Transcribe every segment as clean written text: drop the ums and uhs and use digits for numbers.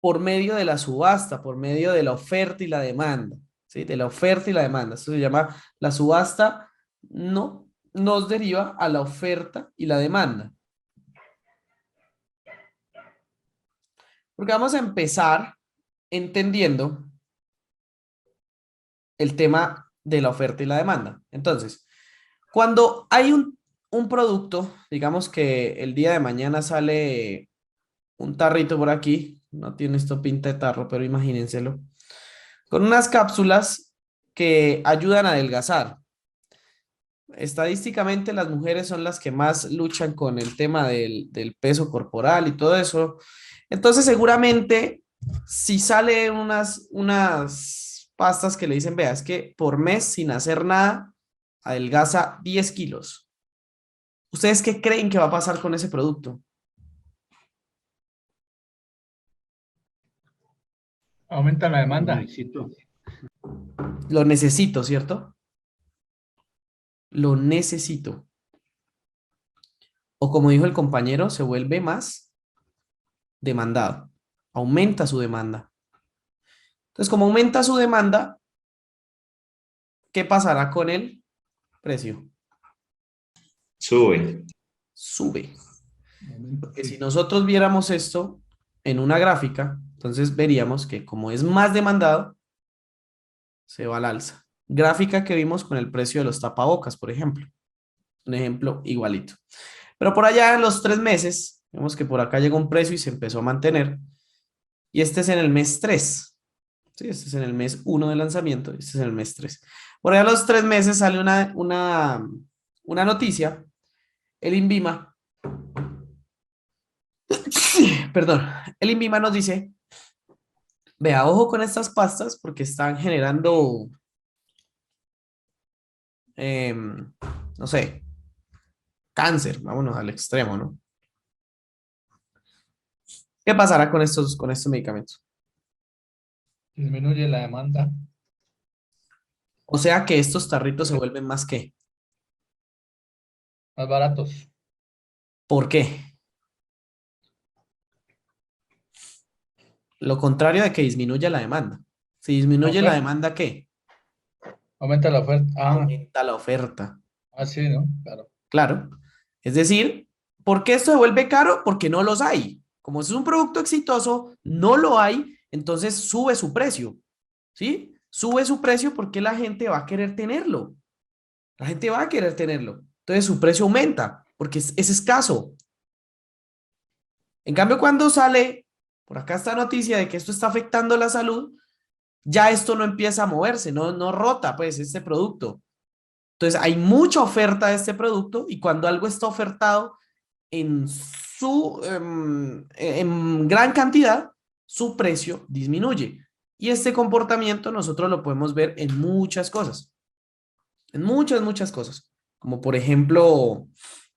por medio de la subasta, por medio de la oferta y la demanda, ¿sí? De la oferta y la demanda. Esto se llama la subasta, no nos deriva a la oferta y la demanda. Porque vamos a empezar entendiendo el tema de la oferta y la demanda. Entonces, cuando hay un producto, digamos que el día de mañana sale un tarrito por aquí, no tiene esto pinta de tarro, pero imagínenselo, con unas cápsulas que ayudan a adelgazar. Estadísticamente las mujeres son las que más luchan con el tema del peso corporal y todo eso. Entonces seguramente si sale unas pastas que le dicen, vea, es que por mes sin hacer nada, adelgaza 10 kilos. ¿Ustedes qué creen que va a pasar con ese producto? Aumenta la Lo demanda. necesito. Lo necesito, ¿cierto? Lo necesito. O como dijo el compañero, se vuelve más demandado. Aumenta su demanda. Entonces, como aumenta su demanda, ¿qué pasará con el precio? Sube. Sube. Aumenta, Porque si sí. nosotros viéramos esto en una gráfica, entonces veríamos que como es más demandado, se va al alza. Gráfica que vimos con el precio de los tapabocas, por ejemplo. Un ejemplo igualito. Pero por allá en los 3 meses, vemos que por acá llegó un precio y se empezó a mantener. Y este es en el mes 3. Sí, este es en el mes 1 de lanzamiento, este es en el mes 3. Por allá a los 3 meses sale una noticia. El INVIMA, perdón, el INVIMA nos dice, vea, ojo con estas pastas porque están generando, no sé, cáncer, vámonos al extremo, ¿no? ¿Qué pasará con estos medicamentos? Disminuye la demanda. O sea que estos tarritos se vuelven más que. Más baratos. ¿Por qué? Lo contrario de que disminuya la demanda. Si La disminuye la oferta. demanda, ¿qué? Aumenta la oferta. Ah, Aumenta la oferta. sí, ¿no? Claro. Claro. Es decir, ¿por qué esto se vuelve caro? Porque no los hay. Como es un producto exitoso, no lo hay, entonces sube su precio. ¿Sí? Sube su precio porque la gente va a querer tenerlo. La gente va a querer tenerlo. Entonces su precio aumenta porque es escaso. En cambio, cuando sale por acá esta noticia de que esto está afectando la salud, ya esto no empieza a moverse, no rota pues este producto. Entonces hay mucha oferta de este producto y cuando algo está ofertado en gran cantidad, su precio disminuye. Y este comportamiento nosotros lo podemos ver en muchas cosas, en muchas, muchas cosas. Como por ejemplo,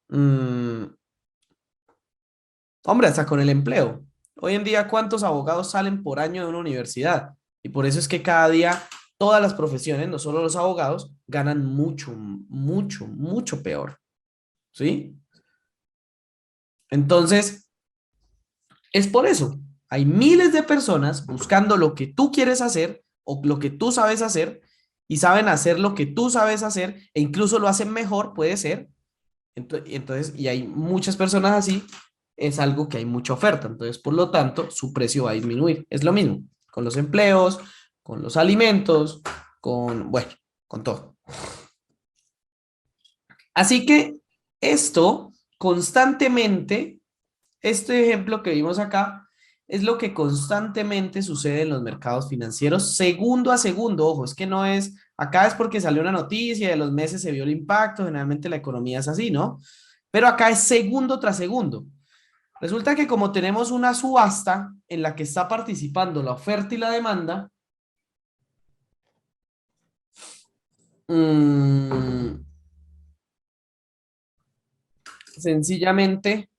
mmm, hombre, hasta con el empleo. Hoy en día, ¿cuántos abogados salen por año de una universidad? Y por eso es que cada día todas las profesiones, no solo los abogados, ganan mucho, mucho, mucho peor. ¿Sí? Entonces, es por eso. Hay miles de personas buscando lo que tú quieres hacer o lo que tú sabes hacer y saben hacer lo que tú sabes hacer e incluso lo hacen mejor, puede ser. Entonces, y hay muchas personas así, es algo que hay mucha oferta. Entonces, por lo tanto, su precio va a disminuir. Es lo mismo con los empleos, con los alimentos, bueno, con todo. Así que esto constantemente, este ejemplo que vimos acá, es lo que constantemente sucede en los mercados financieros, segundo a segundo. Ojo, es que no es, acá es porque salió una noticia, de los meses se vio el impacto, generalmente la economía es así, ¿no? Pero acá es segundo tras segundo. Resulta que como tenemos una subasta en la que está participando la oferta y la demanda, mmm, sencillamente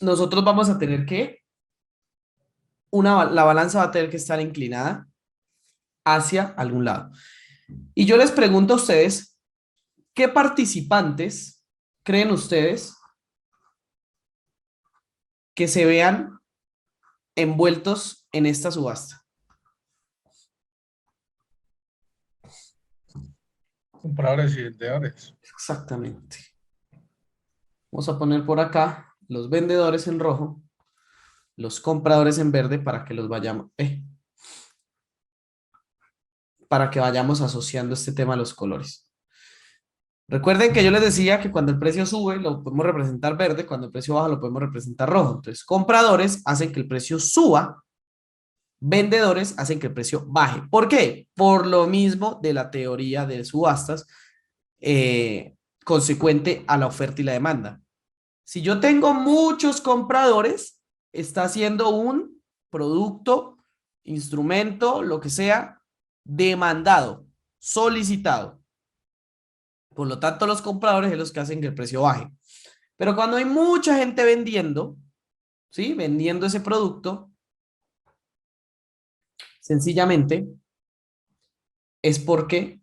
nosotros vamos a tener que, la balanza va a tener que estar inclinada hacia algún lado. Y yo les pregunto a ustedes, ¿qué participantes creen ustedes que se vean envueltos en esta subasta? Compradores y vendedores. Exactamente. Vamos a poner por acá los vendedores en rojo, los compradores en verde para que vayamos asociando este tema a los colores. Recuerden que yo les decía que cuando el precio sube lo podemos representar verde, cuando el precio baja lo podemos representar rojo. Entonces, compradores hacen que el precio suba, vendedores hacen que el precio baje. ¿Por qué? Por lo mismo de la teoría de subastas consecuente a la oferta y la demanda. Si yo tengo muchos compradores, está siendo un producto, instrumento, lo que sea, demandado, solicitado. Por lo tanto, los compradores son los que hacen que el precio baje. Pero cuando hay mucha gente vendiendo, ¿sí? Vendiendo ese producto, sencillamente es porque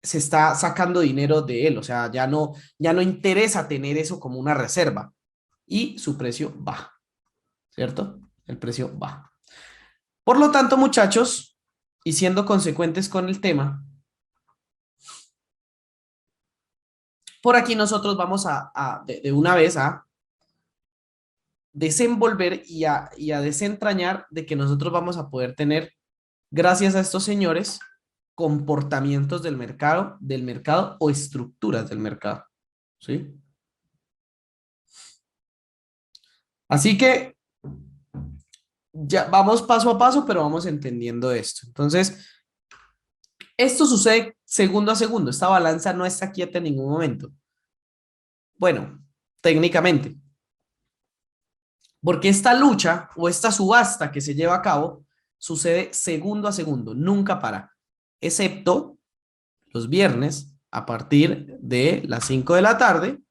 se está sacando dinero de él. O sea, ya no interesa tener eso como una reserva. Y su precio baja, ¿cierto? El precio baja. Por lo tanto, muchachos, y siendo consecuentes con el tema, por aquí nosotros vamos de una vez a desenvolver y a desentrañar de que nosotros vamos a poder tener, gracias a estos señores, comportamientos del mercado o estructuras del mercado, ¿sí? Así que ya vamos paso a paso, pero vamos entendiendo esto. Entonces, esto sucede segundo a segundo. Esta balanza no está quieta en ningún momento. Bueno, técnicamente. Porque esta lucha o esta subasta que se lleva a cabo sucede segundo a segundo, nunca para, excepto los viernes a partir de las 5 de la tarde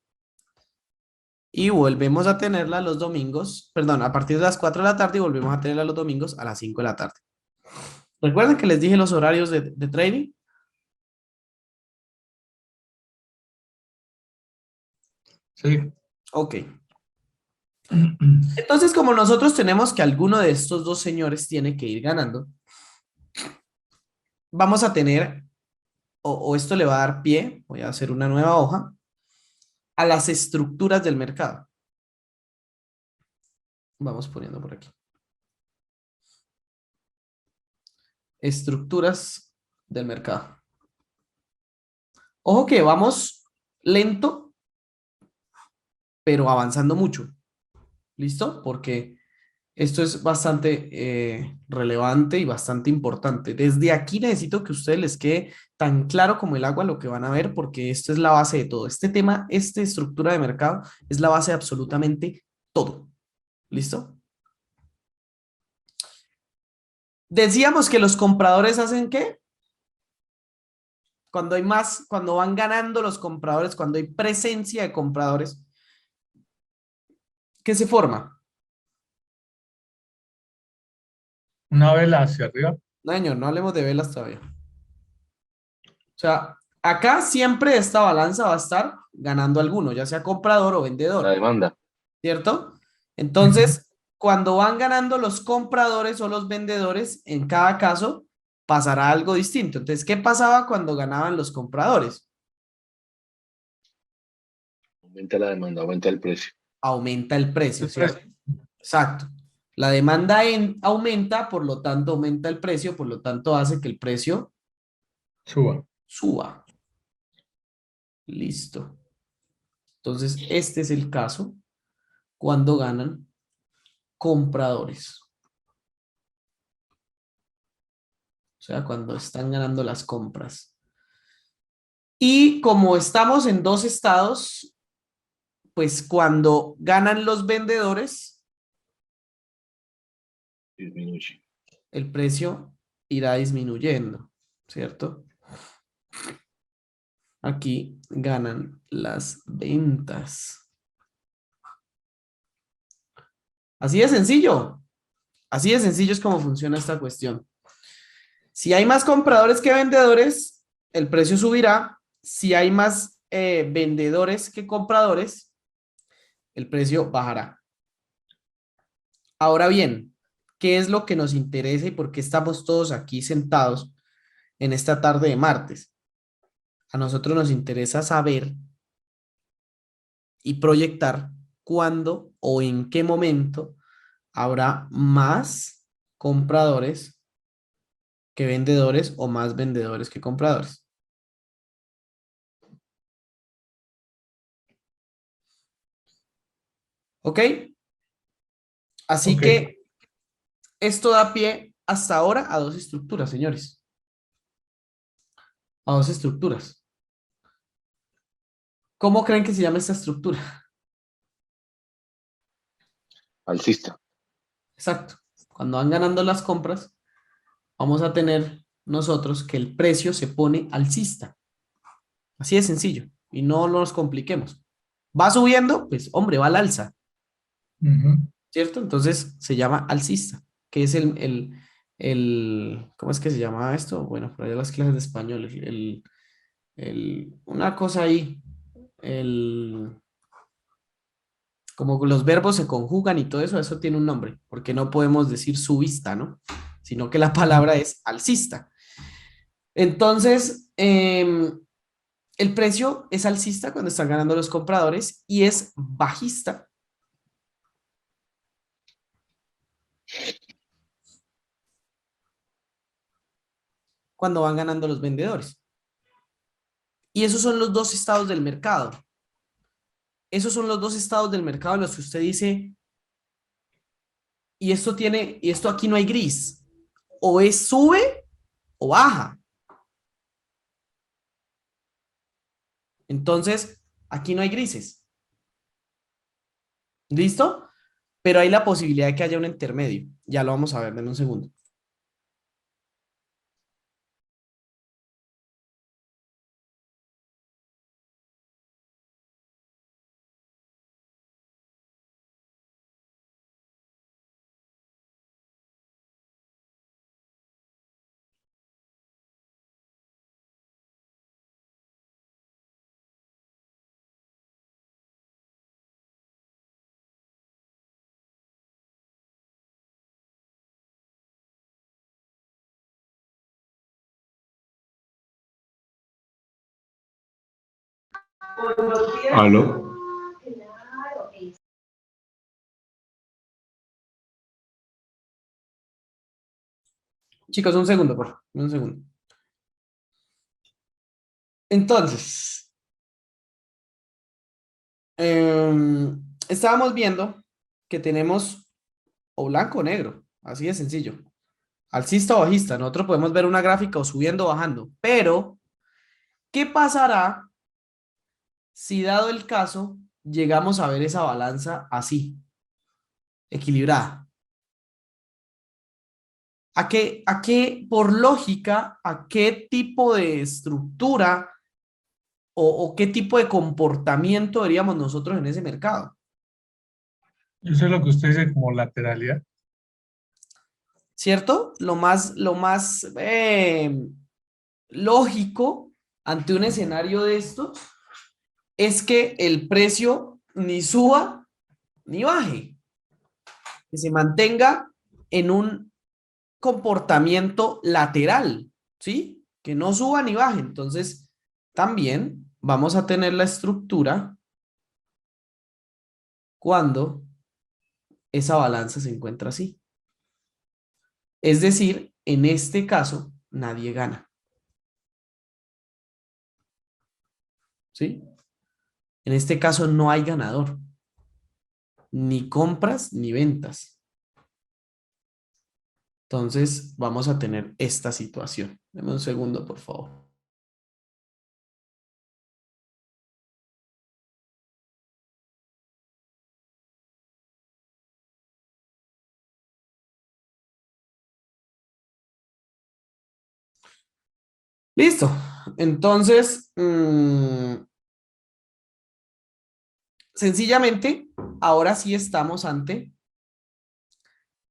y volvemos a tenerla los domingos, perdón, a partir de las 4 de la tarde y volvemos a tenerla los domingos a las 5 de la tarde. ¿Recuerden que les dije los horarios de trading? Sí. Ok. Entonces, como nosotros tenemos que alguno de estos dos señores tiene que ir ganando, vamos a tener, o esto le va a dar pie, voy a hacer una nueva hoja, a las estructuras del mercado. Vamos poniendo por aquí. Estructuras del mercado. Ojo que vamos lento, pero avanzando mucho. ¿Listo? Porque esto es bastante relevante y bastante importante. Desde aquí necesito que a ustedes les quede tan claro como el agua lo que van a ver, porque esto es la base de todo. Este tema, esta estructura de mercado, es la base de absolutamente todo. ¿Listo? Decíamos que los compradores hacen ¿qué? Cuando hay más, cuando van ganando los compradores, cuando hay presencia de compradores, ¿qué se forma? Una vela hacia arriba. No, señor, no hablemos de velas todavía. O sea, acá siempre esta balanza va a estar ganando alguno, ya sea comprador o La vendedor, demanda. ¿cierto? Ujú. Entonces, cuando van ganando los compradores o los vendedores, en cada caso pasará algo distinto. Entonces, ¿qué pasaba cuando ganaban los compradores? Aumenta la demanda, aumenta el precio. Aumenta el precio, El ¿cierto? precio. Exacto. La demanda aumenta, por lo tanto aumenta el precio, por lo tanto hace que el precio Suba. suba. Listo. Entonces, este es el caso cuando ganan compradores. O sea, cuando están ganando las compras. Y como estamos en dos estados, pues cuando ganan los vendedores, Disminuye. el precio irá disminuyendo, ¿cierto? Aquí ganan las ventas. Así de sencillo. Así de sencillo es como funciona esta cuestión. Si hay más compradores que vendedores, el precio subirá. Si hay más vendedores que compradores, el precio bajará. Ahora bien, ¿qué es lo que nos interesa y por qué estamos todos aquí sentados en esta tarde de martes? A nosotros nos interesa saber y proyectar cuándo o en qué momento habrá más compradores que vendedores o más vendedores que compradores. ¿Ok? Así Ok. que esto da pie hasta ahora a dos estructuras, señores. A dos estructuras. ¿Cómo creen que se llama esta estructura? Alcista. Exacto. Cuando van ganando las compras, vamos a tener nosotros que el precio se pone alcista. Así de sencillo. Y no nos compliquemos. Va subiendo, pues hombre, va al alza, Ujú. ¿cierto? Entonces se llama alcista, que es ¿cómo es que se llama esto? Bueno, por allá las clases de español, una cosa ahí, el, como los verbos se conjugan y todo eso, eso tiene un nombre, porque no podemos decir subista, ¿no? Sino que la palabra es alcista. Entonces, el precio es alcista cuando están ganando los compradores y es bajista cuando van ganando los vendedores. Y esos son los dos estados del mercado. Esos son los dos estados del mercado en los que usted dice, y esto aquí no hay gris. O es sube o baja. Entonces, aquí no hay grises. ¿Listo? Pero hay la posibilidad de que haya un intermedio. Ya lo vamos a ver, denme un segundo. ¿Aló? Chicos, un segundo, por favor. Un segundo. Entonces, estábamos viendo que tenemos o blanco o negro. Así de sencillo. Alcista o bajista. Nosotros podemos ver una gráfica o subiendo o bajando. Pero, ¿qué pasará si dado el caso llegamos a ver esa balanza así, equilibrada? Por lógica, a qué tipo de estructura o qué tipo de comportamiento veríamos nosotros en ese mercado? Eso es lo que usted dice como lateralidad. ¿Cierto? Lo más lógico ante un escenario de estos es que el precio ni suba ni baje, que se mantenga en un comportamiento lateral, ¿sí? Que no suba ni baje. Entonces, también vamos a tener la estructura cuando esa balanza se encuentra así. Es decir, en este caso, nadie gana, ¿sí? En este caso no hay ganador, ni compras ni ventas. Entonces, vamos a tener esta situación. Deme un segundo, por favor. Listo. Entonces, sencillamente, ahora sí estamos ante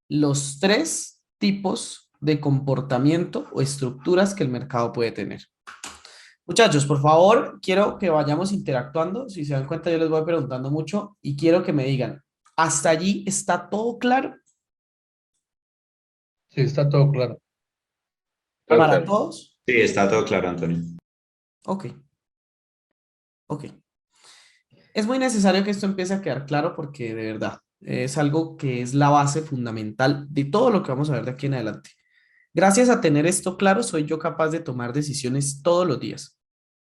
los tres tipos de comportamiento o estructuras que el mercado puede tener. Muchachos, por favor, quiero que vayamos interactuando. Si se dan cuenta, yo les voy preguntando mucho y quiero que me digan, ¿hasta allí está todo claro Sí, está todo claro. Todo para claro. todos? Sí, está todo claro, Antonio. Ok, ok. Es muy necesario que esto empiece a quedar claro porque de verdad es algo que es la base fundamental de todo lo que vamos a ver de aquí en adelante. Gracias a tener esto claro, soy yo capaz de tomar decisiones todos los días,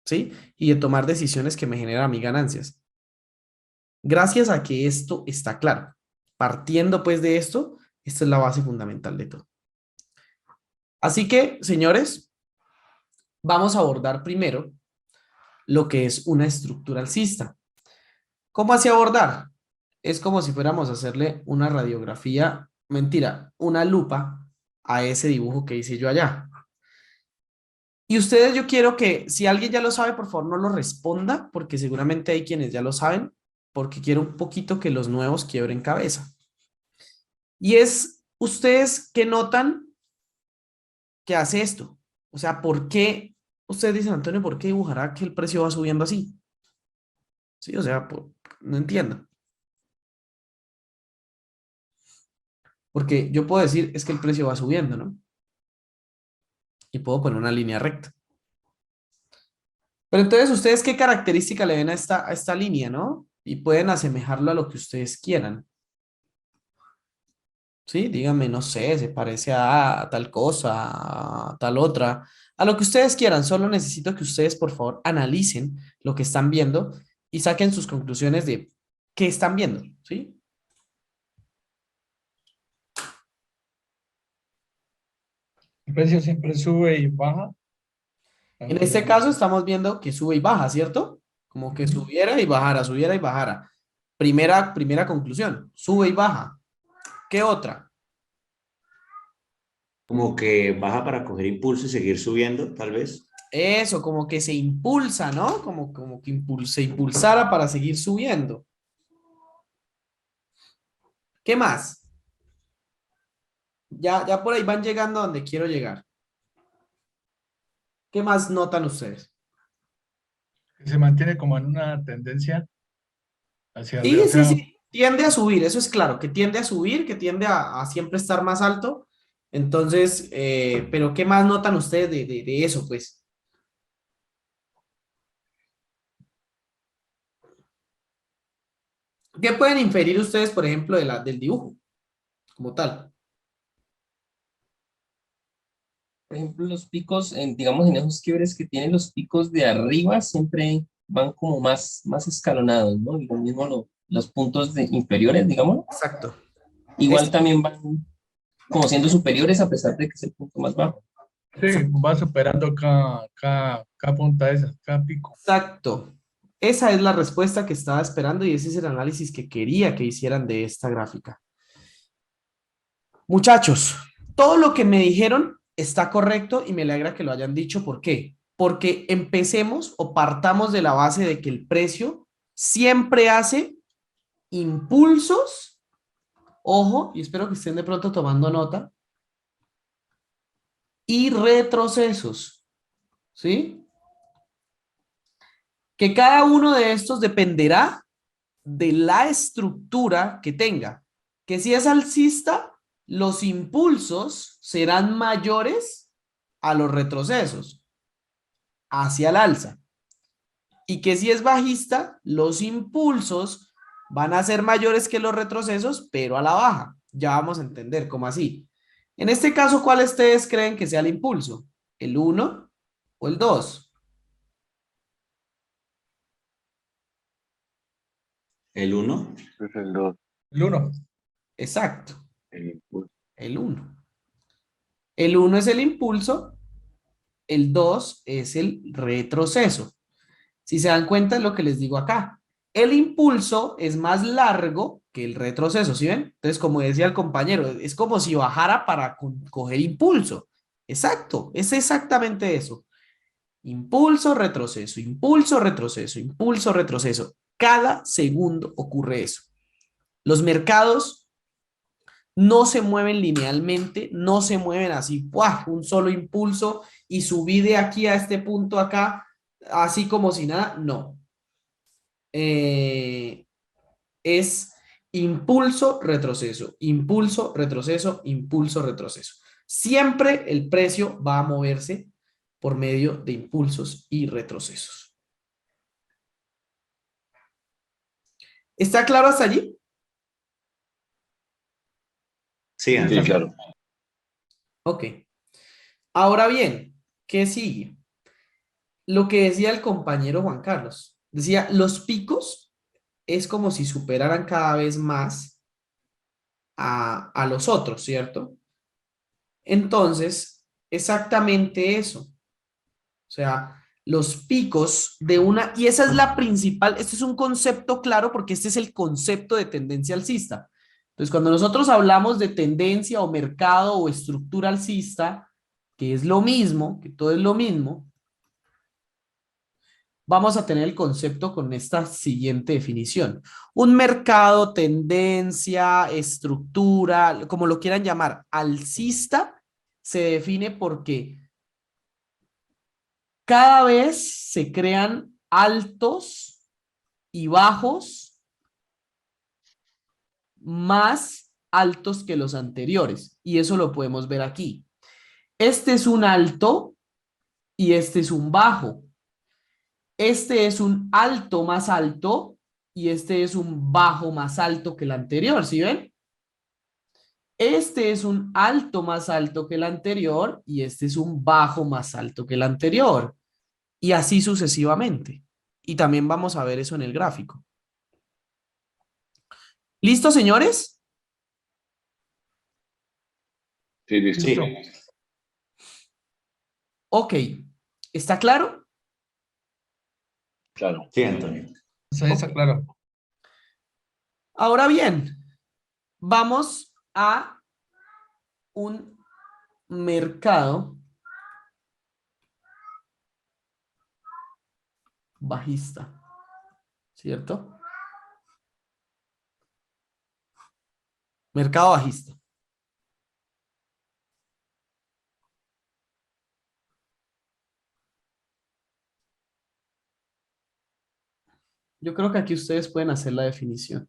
¿sí? Y de tomar decisiones que me generan a mí ganancias. Gracias a que esto está claro. Partiendo pues de esto, esta es la base fundamental de todo. Así que, señores, vamos a abordar primero lo que es una estructura alcista. ¿Cómo así abordar? Es como si fuéramos a hacerle una radiografía, mentira, una lupa a ese dibujo que hice yo allá. Y ustedes, yo quiero que, si alguien ya lo sabe, por favor no lo responda, porque seguramente hay quienes ya lo saben, porque quiero un poquito que los nuevos quiebren cabeza. Y es, ¿ustedes qué notan que hace esto? O sea, ¿por qué? Ustedes dicen, Antonio, ¿por qué dibujará que el precio va subiendo así? Sí, o sea, no entiendo. Porque yo puedo decir, es que el precio va subiendo, ¿no? Y puedo poner una línea recta. Pero entonces, ¿ustedes qué característica le ven a esta línea, no? Y pueden asemejarlo a lo que ustedes quieran. ¿Sí? Díganme, no sé, se parece a tal cosa, a tal otra, a lo que ustedes quieran. Solo necesito que ustedes, por favor, analicen lo que están viendo y saquen sus conclusiones de qué están viendo, ¿sí? El precio siempre sube y baja. En este caso estamos viendo que sube y baja, ¿cierto? Como que Ujú. subiera y bajara, subiera y bajara. Primera conclusión, sube y baja. ¿Qué otra? Como que baja para coger impulso y seguir subiendo, tal vez. Eso, como que se impulsa, ¿no? Como que se impulsara para seguir subiendo. ¿Qué más? Ya por ahí van llegando a donde quiero llegar. ¿Qué más notan ustedes? Que se mantiene como en una tendencia hacia arriba. Sí, O sí, sea, sí. Tiende a subir, eso es claro, que tiende a subir, que tiende a siempre estar más alto. Entonces, pero ¿qué más notan ustedes de eso, pues? ¿Qué pueden inferir ustedes, por ejemplo, del dibujo como tal? Por ejemplo, los picos, digamos, en esos quiebres que tienen los picos de arriba siempre van como más escalonados, ¿no? Y lo mismo los puntos inferiores, digamos, Exacto. igual también van como siendo superiores a pesar de que es el punto más bajo. sí, va superando cada punta de esas, cada pico. Exacto. Esa es la respuesta que estaba esperando y ese es el análisis que quería que hicieran de esta gráfica. Muchachos, todo lo que me dijeron está correcto y me alegra que lo hayan dicho. ¿Por qué? Porque empecemos o partamos de la base de que el precio siempre hace impulsos, ojo, y espero que estén de pronto tomando nota, y retrocesos, ¿sí? Que cada uno de estos dependerá de la estructura que tenga. Que si es alcista, los impulsos serán mayores a los retrocesos hacia el alza. Y que si es bajista, los impulsos van a ser mayores que los retrocesos, pero a la baja. Ya vamos a entender cómo así. En este caso, ¿cuál ustedes creen que sea el impulso? ¿El uno o el 2? El uno. Es el 2, El uno. Exacto, el impulso. el uno. El uno es el impulso, el 2 es el retroceso. Si se dan cuenta es lo que les digo acá. El impulso es más largo que el retroceso, ¿sí ven? Entonces, como decía el compañero, es como si bajara para coger impulso. Exacto, es exactamente eso. Impulso, retroceso, impulso, retroceso, impulso, retroceso. Cada segundo ocurre eso. Los mercados no se mueven linealmente, no se mueven así, ¡buah! Un solo impulso y subí de aquí a este punto acá así como si nada, no. Es impulso, retroceso, impulso, retroceso, impulso, retroceso. Siempre el precio va a moverse por medio de impulsos y retrocesos. ¿Está claro hasta allí? Sí, Sí, Antonio. claro. Ok. Ahora bien, ¿qué sigue? Lo que decía el compañero Juan Carlos. Decía, los picos es como si superaran cada vez más a los otros, ¿cierto? Entonces, exactamente eso. O sea, los picos de una, y esa es la principal, este es un concepto claro porque este es el concepto de tendencia alcista. Entonces, cuando nosotros hablamos de tendencia o mercado o estructura alcista, que es lo mismo, que todo es lo mismo, vamos a tener el concepto con esta siguiente definición. Un mercado, tendencia, estructura, como lo quieran llamar, alcista, se define porque cada vez se crean altos y bajos más altos que los anteriores. Y eso lo podemos ver aquí. Este es un alto y este es un bajo. Este es un alto más alto y este es un bajo más alto que el anterior, ¿sí ven? Este es un alto más alto que el anterior y este es un bajo más alto que el anterior. Y así sucesivamente. Y también vamos a ver eso en el gráfico. ¿Listo, señores? Sí, listo. Sí, Ok. ¿Está claro? Claro. sí, Antonio. Sí, está Ok. claro. Ahora bien, vamos a un mercado bajista, ¿cierto? Mercado bajista. Yo creo que aquí ustedes pueden hacer la definición.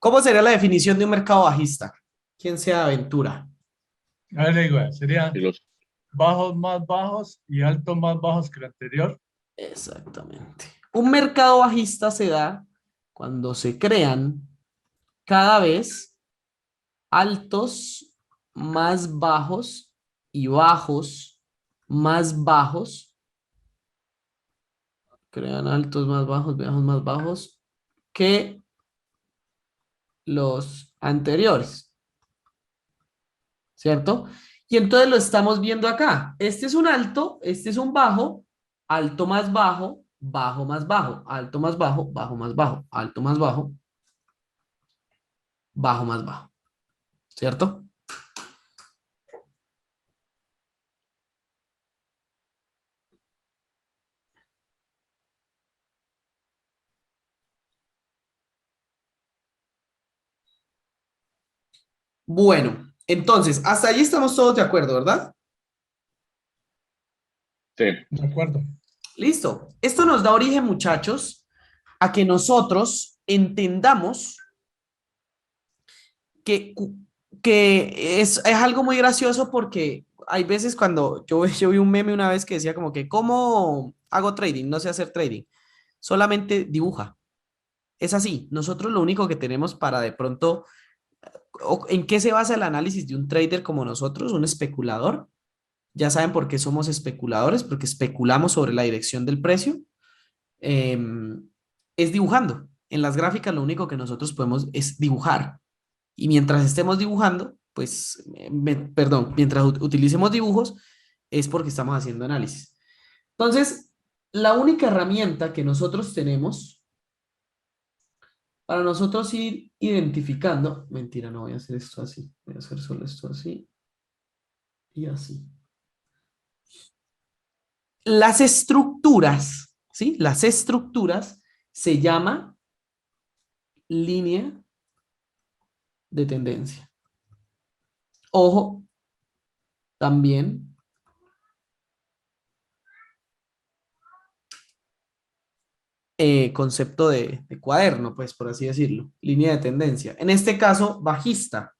¿Cómo sería la definición de un mercado bajista? ¿Quién se aventura? A ver, digo, sería Y los, bajos más bajos y altos más bajos que el anterior. Exactamente. Un mercado bajista se da cuando se crean cada vez altos más bajos y bajos más bajos. Crean altos más bajos, bajos más bajos que los anteriores, ¿cierto? Y entonces lo estamos viendo acá. Este es un alto, este es un bajo, alto más bajo, bajo más bajo, alto más bajo, bajo más bajo, alto más bajo, bajo más bajo, ¿cierto? Bueno, entonces, hasta ahí estamos todos de acuerdo, ¿verdad? sí, De acuerdo. Listo. Esto nos da origen, muchachos, a que nosotros entendamos que, que es algo muy gracioso porque hay veces cuando yo vi un meme una vez que decía como que, ¿cómo hago trading? No sé hacer trading. Solamente dibuja. Es así. Nosotros lo único que tenemos para de pronto, ¿en qué se basa el análisis de un trader como nosotros, un especulador? Ya saben por qué somos especuladores, porque especulamos sobre la dirección del precio. Es dibujando. En las gráficas lo único que nosotros podemos es dibujar. Y mientras estemos dibujando, pues, perdón, mientras utilicemos dibujos, es porque estamos haciendo análisis. Entonces, la única herramienta que nosotros tenemos para nosotros ir identificando, mentira, no voy a hacer esto así, voy a hacer solo esto así y así. Las estructuras, ¿sí? Las estructuras se llama línea de tendencia. Ojo, también concepto de cuaderno, pues por así decirlo, línea de tendencia. En este caso, bajista.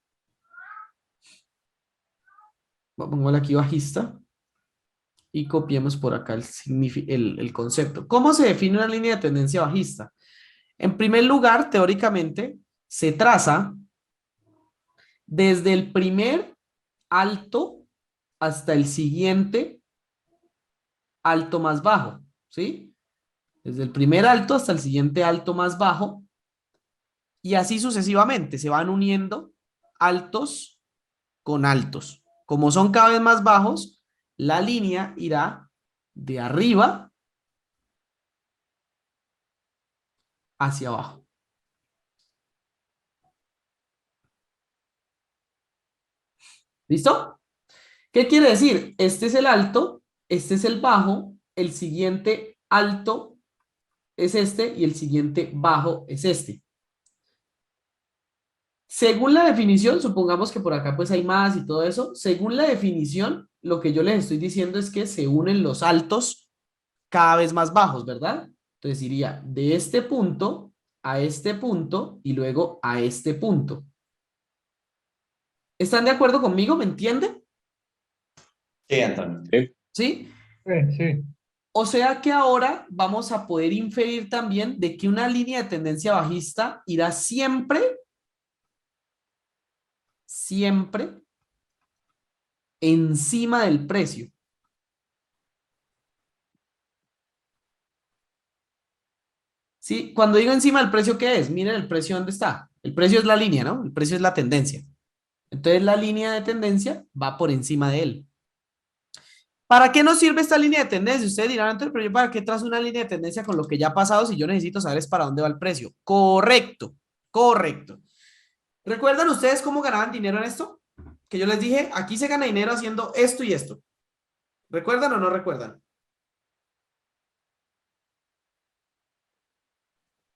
Pongo aquí bajista y copiemos por acá el concepto. ¿Cómo se define una línea de tendencia bajista? En primer lugar, teóricamente, se traza desde el primer alto hasta el siguiente alto más bajo, ¿sí? Desde el primer alto hasta el siguiente alto más bajo y así sucesivamente se van uniendo altos con altos. Como son cada vez más bajos, la línea irá de arriba hacia abajo. ¿Listo? ¿Qué quiere decir? Este es el alto, este es el bajo, el siguiente alto es este y el siguiente bajo es este. Según la definición, supongamos que por acá pues hay más y todo eso, según la definición, lo que yo les estoy diciendo es que se unen los altos cada vez más bajos, ¿verdad? Entonces iría de este punto a este punto y luego a este punto. ¿Están de acuerdo conmigo? ¿Me entienden? Sí, Antonio. Sí. ¿Sí? Sí, sí. O sea que ahora vamos a poder inferir también de que una línea de tendencia bajista irá siempre encima del precio. ¿Sí? Cuando digo encima del precio, ¿qué es? Miren el precio, ¿dónde está? El precio es la línea, ¿no? El precio es la tendencia. Entonces la línea de tendencia va por encima de él. ¿Para qué nos sirve esta línea de tendencia? Ustedes dirán, Antonio, pero yo para qué trazo una línea de tendencia con lo que ya ha pasado si yo necesito saber es para dónde va el precio. Correcto, correcto. ¿Recuerdan ustedes cómo ganaban dinero en esto? Que yo les dije, aquí se gana dinero haciendo esto y esto. ¿Recuerdan o no recuerdan?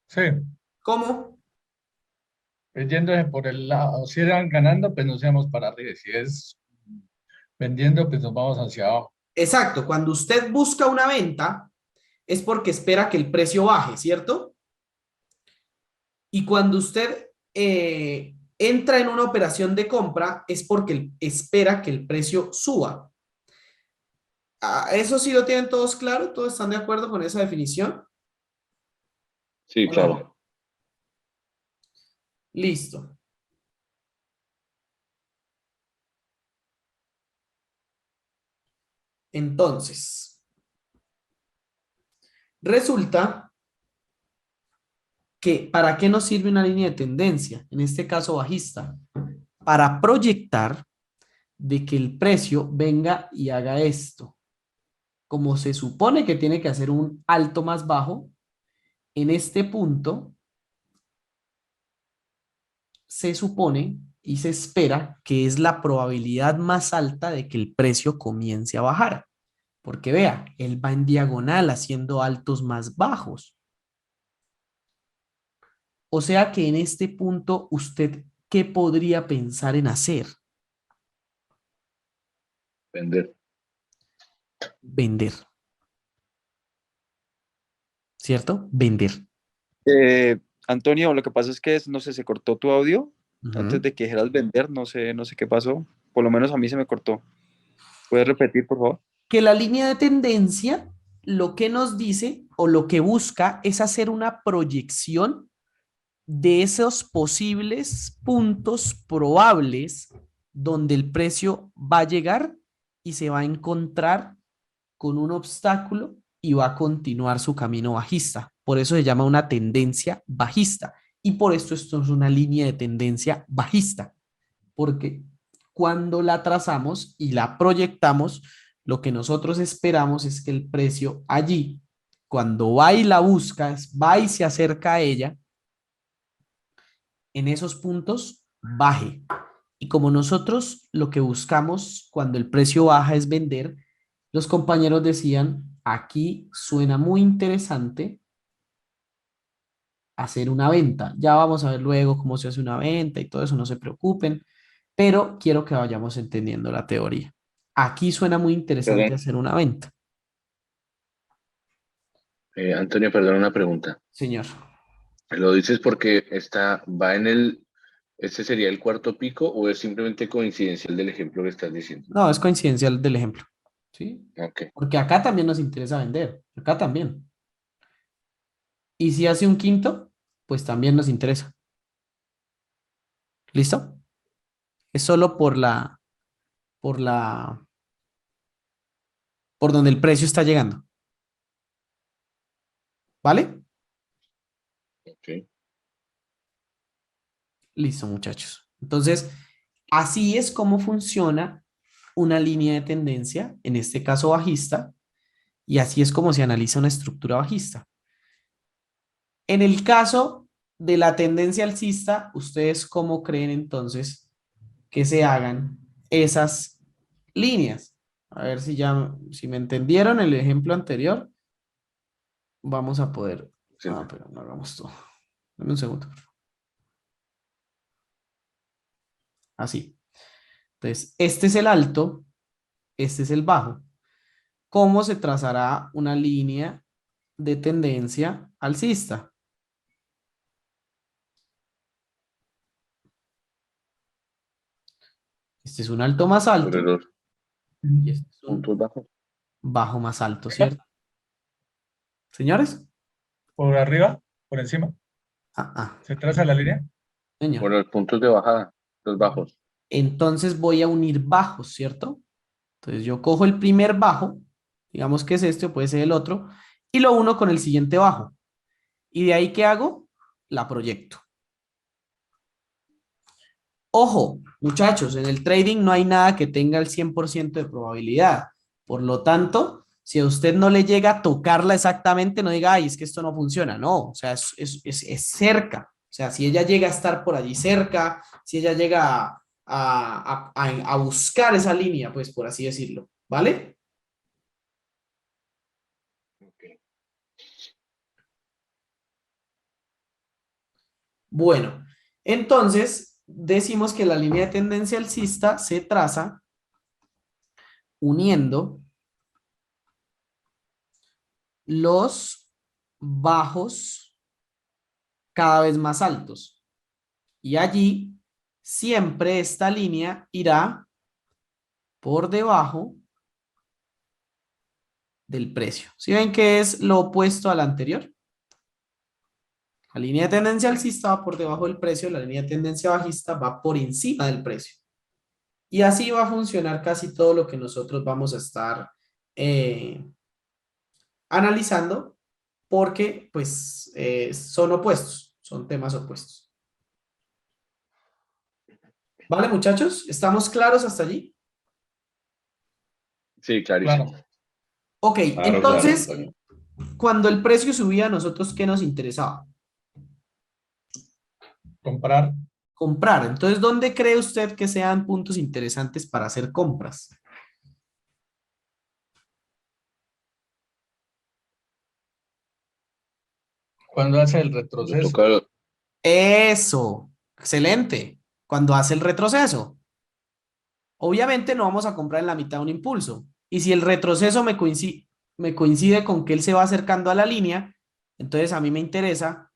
Sí. ¿Cómo? Pues yéndose por el lado, si eran ganando, pues nos íbamos para arriba. Si es vendiendo, pues nos vamos hacia abajo. Exacto, cuando usted busca una venta es porque espera que el precio baje, ¿cierto? Y cuando usted entra en una operación de compra es porque espera que el precio suba. ¿Eso sí lo tienen todos claro? ¿Todos están de acuerdo con esa definición? Sí, ¿O no? claro. Listo. Entonces, resulta que ¿para qué nos sirve una línea de tendencia? En este caso bajista. Para proyectar de que el precio venga y haga esto. Como se supone que tiene que hacer un alto más bajo, en este punto se supone y se espera que es la probabilidad más alta de que el precio comience a bajar. Porque vea, él va en diagonal haciendo altos más bajos. O sea que en este punto, ¿usted qué podría pensar en hacer? Vender. Vender. ¿Cierto? Vender. Antonio, lo que pasa es que no sé, se cortó tu audio antes Ujú. de que dijeras vender, no sé qué pasó. Por lo menos a mí se me cortó. ¿Puedes repetir, por favor? Que la línea de tendencia lo que nos dice o lo que busca es hacer una proyección de esos posibles puntos probables donde el precio va a llegar y se va a encontrar con un obstáculo y va a continuar su camino bajista. Por eso se llama una tendencia bajista. Y por esto es una línea de tendencia bajista. Porque cuando la trazamos y la proyectamos, lo que nosotros esperamos es que el precio allí, cuando va y la busca, va y se acerca a ella, en esos puntos baje. Y como nosotros lo que buscamos cuando el precio baja es vender, los compañeros decían, aquí suena muy interesante hacer una venta. Ya vamos a ver luego cómo se hace una venta y todo eso, no se preocupen, pero quiero que vayamos entendiendo la teoría. Aquí suena muy interesante Perdón, hacer una venta. Antonio, perdón, una pregunta. Señor. ¿Lo dices porque va este sería el cuarto pico o es simplemente coincidencial del ejemplo que estás diciendo? No, es coincidencial del ejemplo. ¿Sí? Ok, Porque acá también nos interesa vender. Acá también. Y si hace un quinto, pues también nos interesa. ¿Listo? Es solo por donde el precio está llegando. ¿Vale? ok. Listo, muchachos. Entonces, así es como funciona una línea de tendencia, en este caso bajista, y así es como se analiza una estructura bajista. En el caso de la tendencia alcista, ¿ustedes cómo creen entonces que se hagan esas líneas? A ver si me entendieron el ejemplo anterior, vamos a poder. Sí. Pero no hagamos todo. Dame un segundo. Así. Entonces, este es el alto, este es el bajo. ¿Cómo se trazará una línea de tendencia alcista? Este es un alto más Sobre alto los y este es un puntos bajos. bajo más alto, ¿cierto? Señores. Por arriba, por encima, Ah, se traza la línea. señor. Por los puntos de bajada, los bajos. Entonces voy a unir bajos, ¿cierto? Entonces yo cojo el primer bajo, digamos que es este o puede ser el otro, y lo uno con el siguiente bajo. Y de ahí, ¿qué hago? La proyecto. Ojo, muchachos, en el trading no hay nada que tenga el 100% de probabilidad. Por lo tanto, si a usted no le llega a tocarla exactamente, no diga, ay, es que esto no funciona. No, o sea, es cerca. O sea, si ella llega a estar por allí cerca, si ella llega a buscar esa línea, pues por así decirlo, ¿vale? Bueno, entonces decimos que la línea de tendencia alcista se traza uniendo los bajos cada vez más altos. Y allí siempre esta línea irá por debajo del precio. ¿Sí ven que es lo opuesto al anterior? La línea de tendencia alcista va por debajo del precio, la línea de tendencia bajista va por encima del precio. Y así va a funcionar casi todo lo que nosotros vamos a estar analizando porque pues son opuestos, son temas opuestos. ¿Vale, muchachos? ¿Estamos claros hasta allí? Sí, clarísimo. Claro, Ok, Claro, entonces, claro, Antonio. cuando el precio subía, a nosotros, ¿qué nos interesaba? comprar. Comprar. Entonces, ¿dónde cree usted que sean puntos interesantes para hacer compras? Cuando hace el Le retroceso. toca, Eso, excelente. Cuando hace el retroceso. Obviamente no vamos a comprar en la mitad de un impulso. Y si el retroceso me coincide con que él se va acercando a la línea, entonces a mí me interesa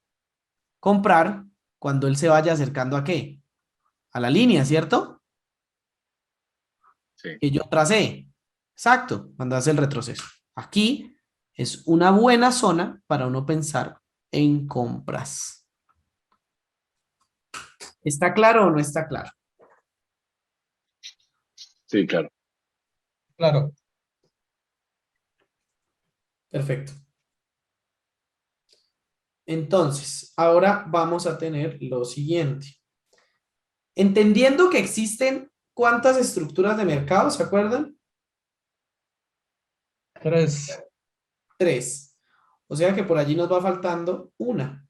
comprar cuando él se vaya acercando a qué? A la línea, ¿cierto? sí. Que yo tracé. Exacto, cuando hace el retroceso. Aquí es una buena zona para uno pensar en compras. ¿Está claro o no está claro? Sí, claro. Claro, Perfecto. Entonces, ahora vamos a tener lo siguiente. Entendiendo que existen ¿cuántas estructuras de mercado? ¿Se acuerdan? 3. 3. O sea que por allí nos va faltando una.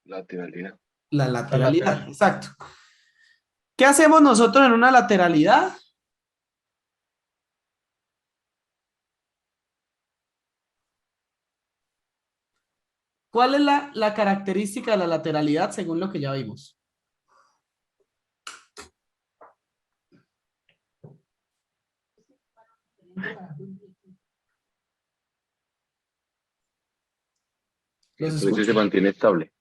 Lateralidad. La La lateralidad, lateral. exacto. ¿Qué hacemos nosotros en una lateralidad? ¿Cuál es la característica de la lateralidad según lo que ya vimos? Los El precio se escucho. mantiene estable.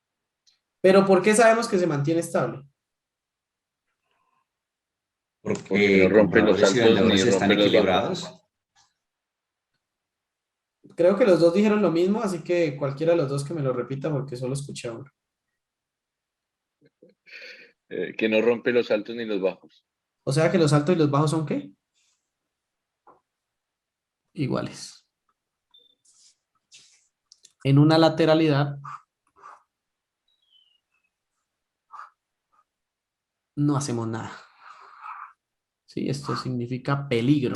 Pero ¿por qué sabemos que se mantiene estable? Porque no Porque rompe los compradores y altos ni vendedores están rompe los bajos. equilibrados. Creo que los dos dijeron lo mismo, así que cualquiera de los dos que me lo repita porque solo escuché uno. Que no rompe los altos ni los bajos. O sea que los altos y los bajos son ¿qué? Iguales. En una lateralidad no hacemos nada. ¿Sí? Esto significa peligro.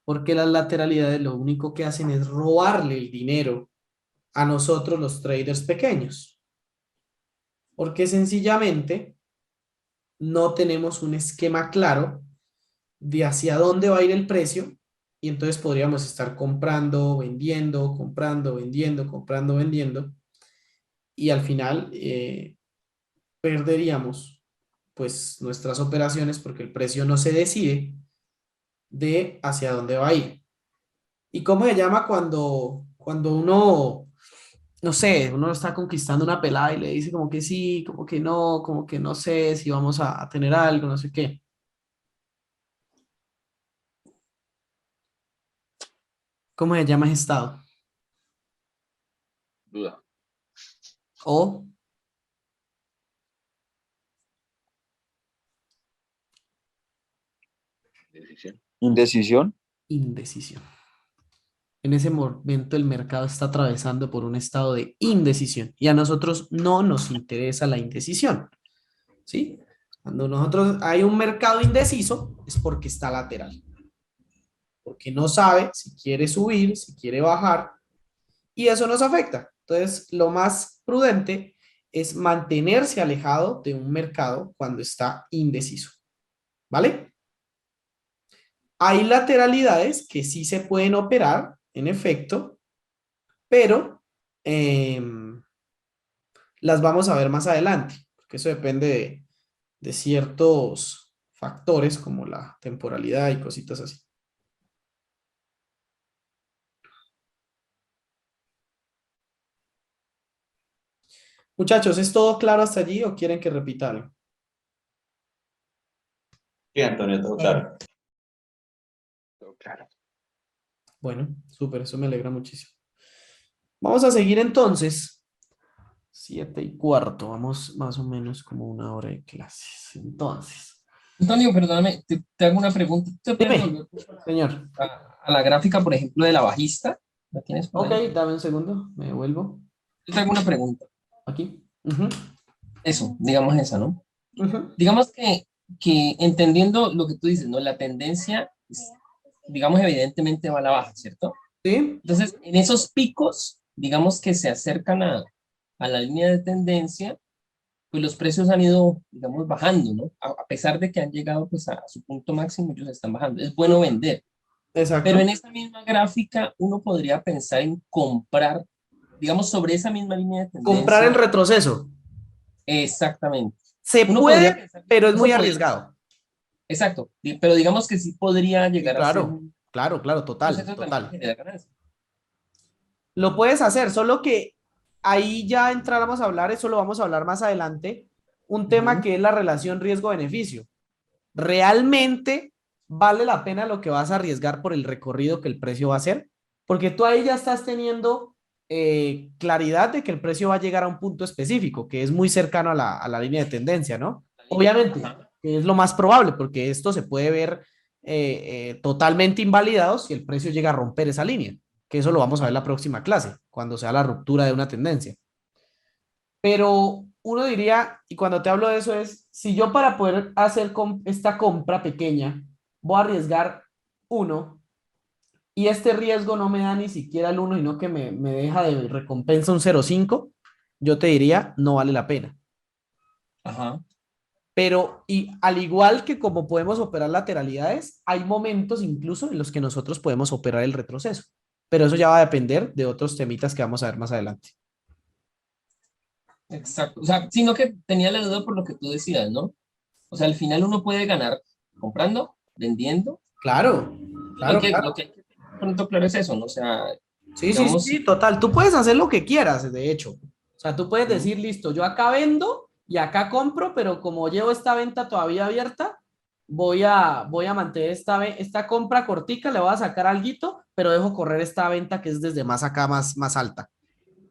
Porque las lateralidades lo único que hacen es robarle el dinero a nosotros los traders pequeños. Porque sencillamente no tenemos un esquema claro de hacia dónde va a ir el precio y entonces podríamos estar comprando, vendiendo, comprando, vendiendo, comprando, vendiendo y al final perderíamos pues nuestras operaciones porque el precio no se decide de hacia dónde va a ir. ¿Y cómo se llama cuando uno, no sé, uno está conquistando una pelada y le dice como que sí, como que no sé si vamos a tener algo, no sé qué? ¿Cómo se llama ese estado? Duda. O Decisión. Indecisión. indecisión. En ese momento el mercado está atravesando por un estado de indecisión y a nosotros no nos interesa la indecisión, ¿sí? Cuando nosotros hay un mercado indeciso es porque está lateral, porque no sabe si quiere subir, si quiere bajar y eso nos afecta. Entonces, lo más prudente es mantenerse alejado de un mercado cuando está indeciso, ¿vale? Hay lateralidades que sí se pueden operar, en efecto, pero las vamos a ver más adelante, porque eso depende de ciertos factores como la temporalidad y cositas así. Muchachos, ¿es todo claro hasta allí o quieren que repita algo? Sí, Antonio, todo claro. Claro. Bueno, súper, eso me alegra muchísimo. Vamos a seguir entonces. 7:15, vamos más o menos como una hora de clases. Entonces, Antonio, perdóname, te hago una pregunta. ¿Te puedes dime, volver señor. a la gráfica, por ejemplo, de la bajista? ¿La tienes por Ok, ahí? dame un segundo, me devuelvo. Yo te hago una pregunta. Aquí. Ujú, Eso, digamos esa, ¿no? ujú. Digamos que entendiendo lo que tú dices, ¿no? La tendencia, digamos, evidentemente va a la baja, ¿cierto? Sí, Entonces, en esos picos, digamos que se acercan a la línea de tendencia, pues los precios han ido, digamos, bajando, ¿no? A pesar de que han llegado pues a su punto máximo, ellos están bajando. Es bueno vender. Pero exacto. en esta misma gráfica, uno podría pensar en comprar, digamos, sobre esa misma línea de Comprar en tendencia. retroceso. Exactamente. Se Uno podría puede, pensar que pero es eso muy podría, arriesgado. exacto, pero digamos que sí podría Sí, llegar a ser claro, un claro, claro, total, proceso también total. que genera ganancias. Lo puedes hacer, solo que ahí ya entráramos a hablar, eso lo vamos a hablar más adelante, un tema Ujú. que es la relación riesgo-beneficio. ¿Realmente vale la pena lo que vas a arriesgar por el recorrido que el precio va a hacer? Porque tú ahí ya estás teniendo claridad de que el precio va a llegar a un punto específico, que es muy cercano a la línea de tendencia, ¿no? La línea, Obviamente, ajá. que es lo más probable, porque esto se puede ver totalmente invalidado si el precio llega a romper esa línea, que eso lo vamos a ver la próxima clase, cuando sea la ruptura de una tendencia. Pero uno diría, y cuando te hablo de eso es, si yo para poder hacer esta compra pequeña voy a arriesgar uno y este riesgo no me da ni siquiera el uno, sino que me deja de recompensa un 0,5, yo te diría, no vale la pena. Ajá. Pero, y al igual que como podemos operar lateralidades, hay momentos incluso en los que nosotros podemos operar el retroceso. Pero eso ya va a depender de otros temitas que vamos a ver más adelante. Exacto. O sea, sino que tenía la duda por lo que tú decías, ¿no? O sea, al final uno puede ganar comprando, vendiendo. Claro, claro, Lo claro. que hay que tener pronto claro es eso, ¿no? O sea, Sí, sí, sí, digamos, sí, total. Tú puedes hacer lo que quieras, de hecho. O sea, tú puedes ujú, decir, listo, yo acá vendo y acá compro, pero como llevo esta venta todavía abierta, voy a mantener esta compra cortica, le voy a sacar alguito, pero dejo correr esta venta que es desde más acá, más alta.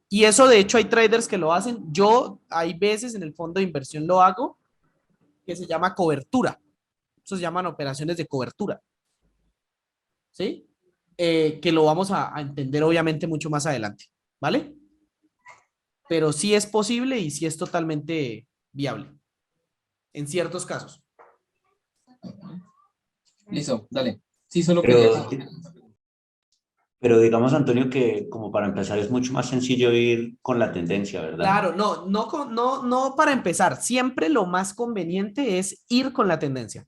Y eso, de hecho, hay traders que lo hacen. Yo, hay veces en el fondo de inversión lo hago, que se llama cobertura. Eso se llaman operaciones de cobertura. ¿Sí? Que lo vamos a entender obviamente mucho más adelante. ¿Vale? Pero sí es posible y sí es totalmente viable en ciertos casos. listo, dale. Sí, solo quería Pero, como... pero digamos, Antonio, que como para empezar es mucho más sencillo ir con la tendencia, ¿verdad? Claro, no para empezar. Siempre lo más conveniente es ir con la tendencia.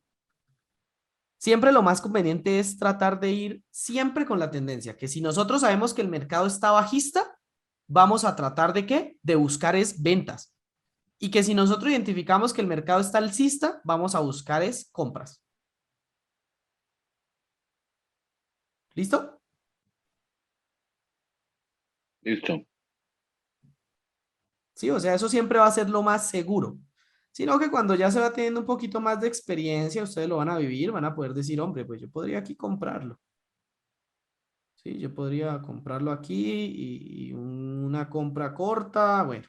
Siempre lo más conveniente es tratar de ir siempre con la tendencia, que si nosotros sabemos que el mercado está bajista, vamos a tratar de qué? De buscar es ventas. Y que si nosotros identificamos que el mercado está alcista, vamos a buscar es compras. ¿Listo? Listo. Sí, o sea, eso siempre va a ser lo más seguro. Sino que cuando ya se va teniendo un poquito más de experiencia, ustedes lo van a vivir, van a poder decir, hombre, pues yo podría aquí comprarlo. Sí, yo podría comprarlo aquí y una compra corta, bueno,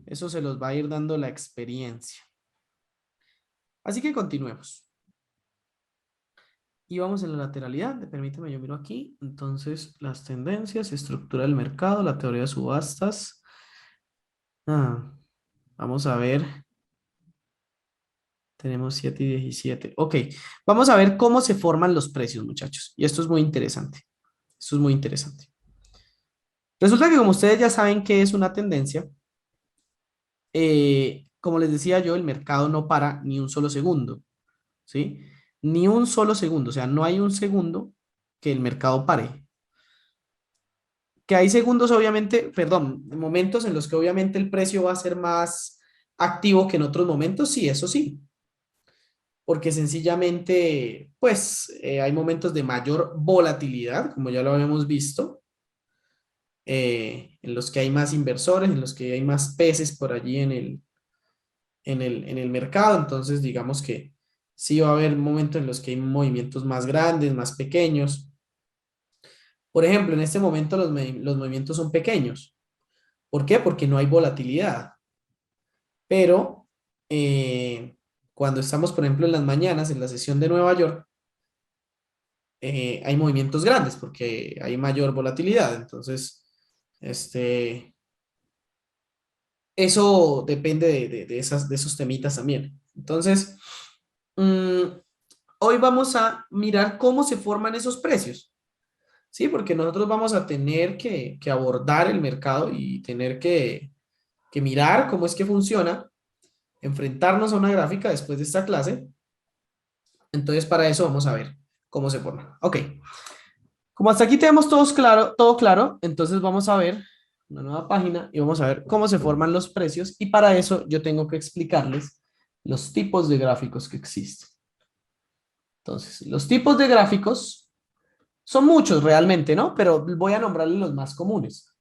eso se los va a ir dando la experiencia. Así que continuemos. Y vamos en la lateralidad, permítame, yo miro aquí. Entonces, las tendencias, estructura del mercado, la teoría de subastas. Ah, vamos a ver. Tenemos 7 y 17. Ok, vamos a ver cómo se forman los precios, muchachos. Y esto es muy interesante. Esto es muy interesante. Resulta que como ustedes ya saben qué es una tendencia, como les decía yo, el mercado no para ni un solo segundo, ¿sí? Ni un solo segundo, o sea, no hay un segundo que el mercado pare. Que hay segundos, obviamente, perdón, momentos en los que obviamente el precio va a ser más activo que en otros momentos, sí, eso sí, porque sencillamente, pues, hay momentos de mayor volatilidad, como ya lo habíamos visto, en los que hay más inversores, en los que hay más peces por allí en el mercado, entonces digamos que sí va a haber momentos en los que hay movimientos más grandes, más pequeños. Por ejemplo, en este momento los movimientos son pequeños. ¿Por qué? Porque no hay volatilidad. Pero cuando estamos, por ejemplo, en las mañanas, en la sesión de Nueva York, hay movimientos grandes porque hay mayor volatilidad. Entonces, este, eso depende de esos temitas también. Entonces, mm, hoy vamos a mirar cómo se forman esos precios. Sí, porque nosotros vamos a tener que abordar el mercado y tener que mirar cómo es que funciona, enfrentarnos a una gráfica después de esta clase. Entonces, para eso vamos a ver cómo se forma. Ok, como hasta aquí tenemos todo claro, entonces vamos a ver una nueva página y vamos a ver cómo se forman los precios. Y para eso yo tengo que explicarles los tipos de gráficos que existen. Entonces, los tipos de gráficos son muchos realmente, ¿no? Pero voy a nombrarles los más comunes.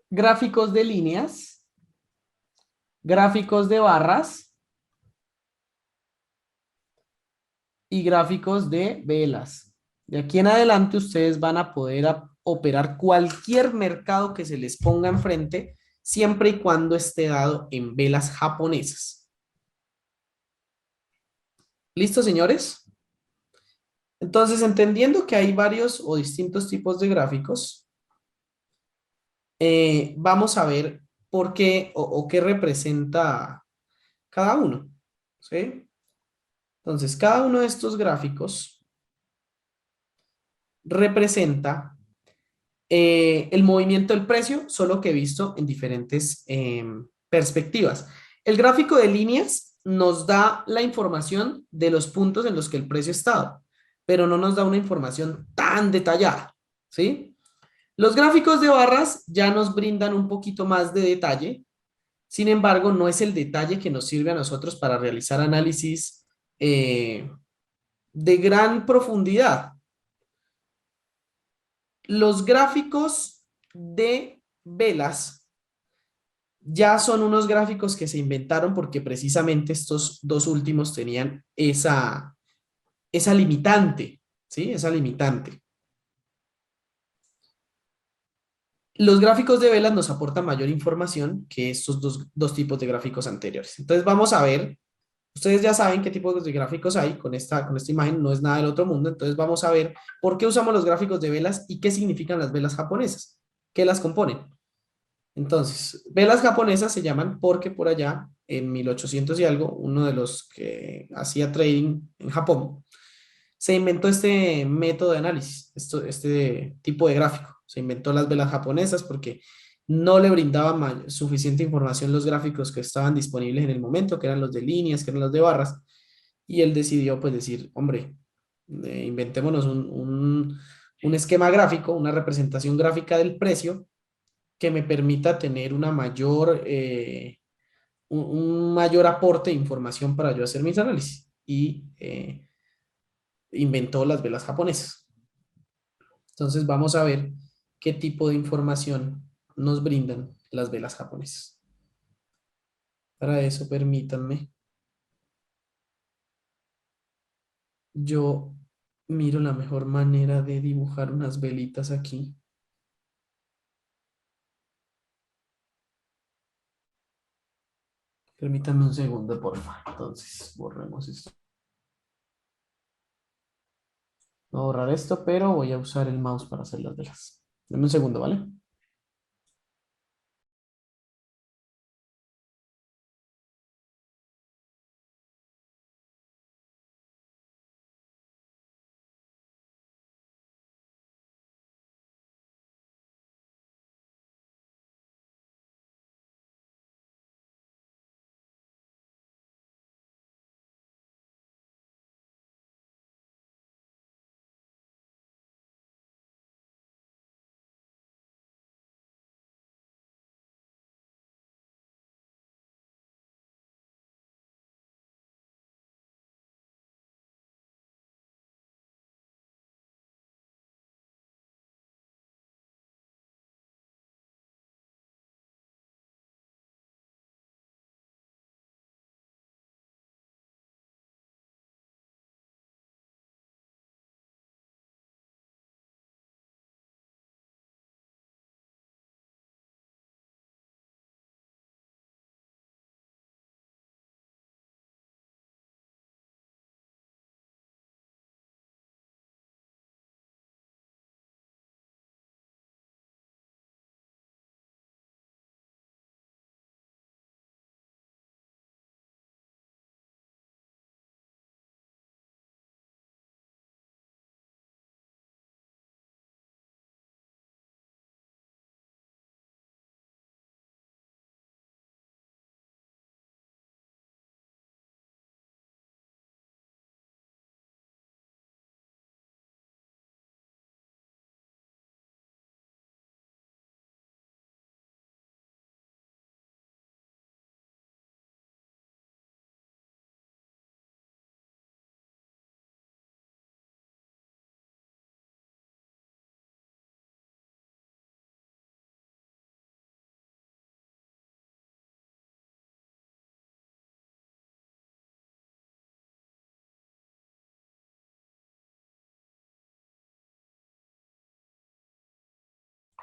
gráficos de líneas, gráficos de barras y gráficos de velas. De aquí en adelante ustedes van a poder operar cualquier mercado que se les ponga enfrente, siempre y cuando esté dado en velas japonesas. ¿Listo, señores? Entonces, entendiendo que hay varios o distintos tipos de gráficos, vamos a ver por qué o qué representa cada uno. ¿Sí? Entonces, cada uno de estos gráficos representa el movimiento del precio, solo que visto en diferentes perspectivas. El gráfico de líneas nos da la información de los puntos en los que el precio ha estado, pero no nos da una información tan detallada, ¿sí? Los gráficos de barras ya nos brindan un poquito más de detalle, sin embargo, no es el detalle que nos sirve a nosotros para realizar análisis de gran profundidad. Los gráficos de velas ya son unos gráficos que se inventaron porque precisamente estos dos últimos tenían esa limitante, ¿sí? Esa limitante. Los gráficos de velas nos aportan mayor información que estos dos tipos de gráficos anteriores. Entonces vamos a ver, ustedes ya saben qué tipos de gráficos hay con esta imagen, no es nada del otro mundo, entonces vamos a ver por qué usamos los gráficos de velas y qué significan las velas japonesas, qué las componen. Entonces, velas japonesas se llaman porque por allá, en 1800 y algo, uno de los que hacía trading en Japón, se inventó este método de análisis, este tipo de gráfico. Se inventó las velas japonesas porque no le brindaban suficiente información los gráficos que estaban disponibles en el momento, que eran los de líneas, que eran los de barras, y él decidió pues decir, hombre, inventémonos un esquema gráfico, una representación gráfica del precio que me permita tener un mayor aporte de información para yo hacer mis análisis. Y inventó las velas japonesas. Entonces vamos a ver qué tipo de información nos brindan las velas japonesas. Para eso permítanme, yo miro la mejor manera de dibujar unas velitas aquí. Permítanme un segundo, por favor. Entonces, borremos esto. Voy a borrar esto, pero voy a usar el mouse para hacer las velas. Dame un segundo, ¿vale?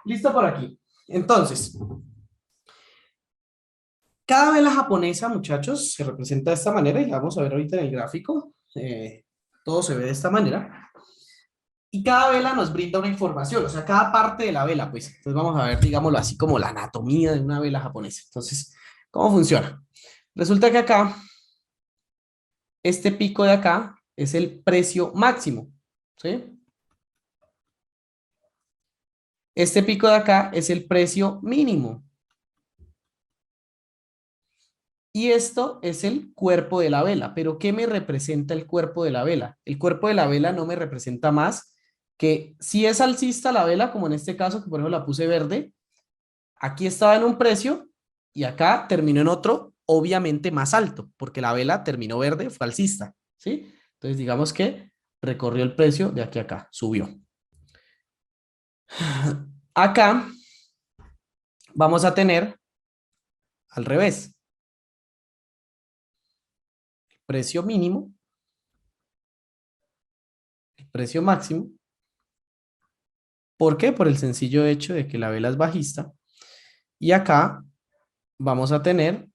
Listo por aquí. Entonces, cada vela japonesa, muchachos, se representa de esta manera y la vamos a ver ahorita en el gráfico. Todo se ve de esta manera. Y cada vela nos brinda una información, o sea, cada parte de la vela, pues. Entonces vamos a ver, digámoslo así, como la anatomía de una vela japonesa. Entonces, ¿cómo funciona? Resulta que acá, este pico de acá es el precio máximo, ¿sí? Este pico de acá es el precio mínimo. Y esto es el cuerpo de la vela. ¿Pero qué me representa el cuerpo de la vela? El cuerpo de la vela no me representa más que si es alcista la vela, como en este caso, que por ejemplo la puse verde, aquí estaba en un precio y acá terminó en otro, obviamente más alto, porque la vela terminó verde, fue alcista, ¿sí? Entonces digamos que recorrió el precio de aquí a acá, subió. Acá vamos a tener al revés. Precio mínimo, el precio máximo. ¿Por qué? Por el sencillo hecho de que la vela es bajista. Y acá vamos a tener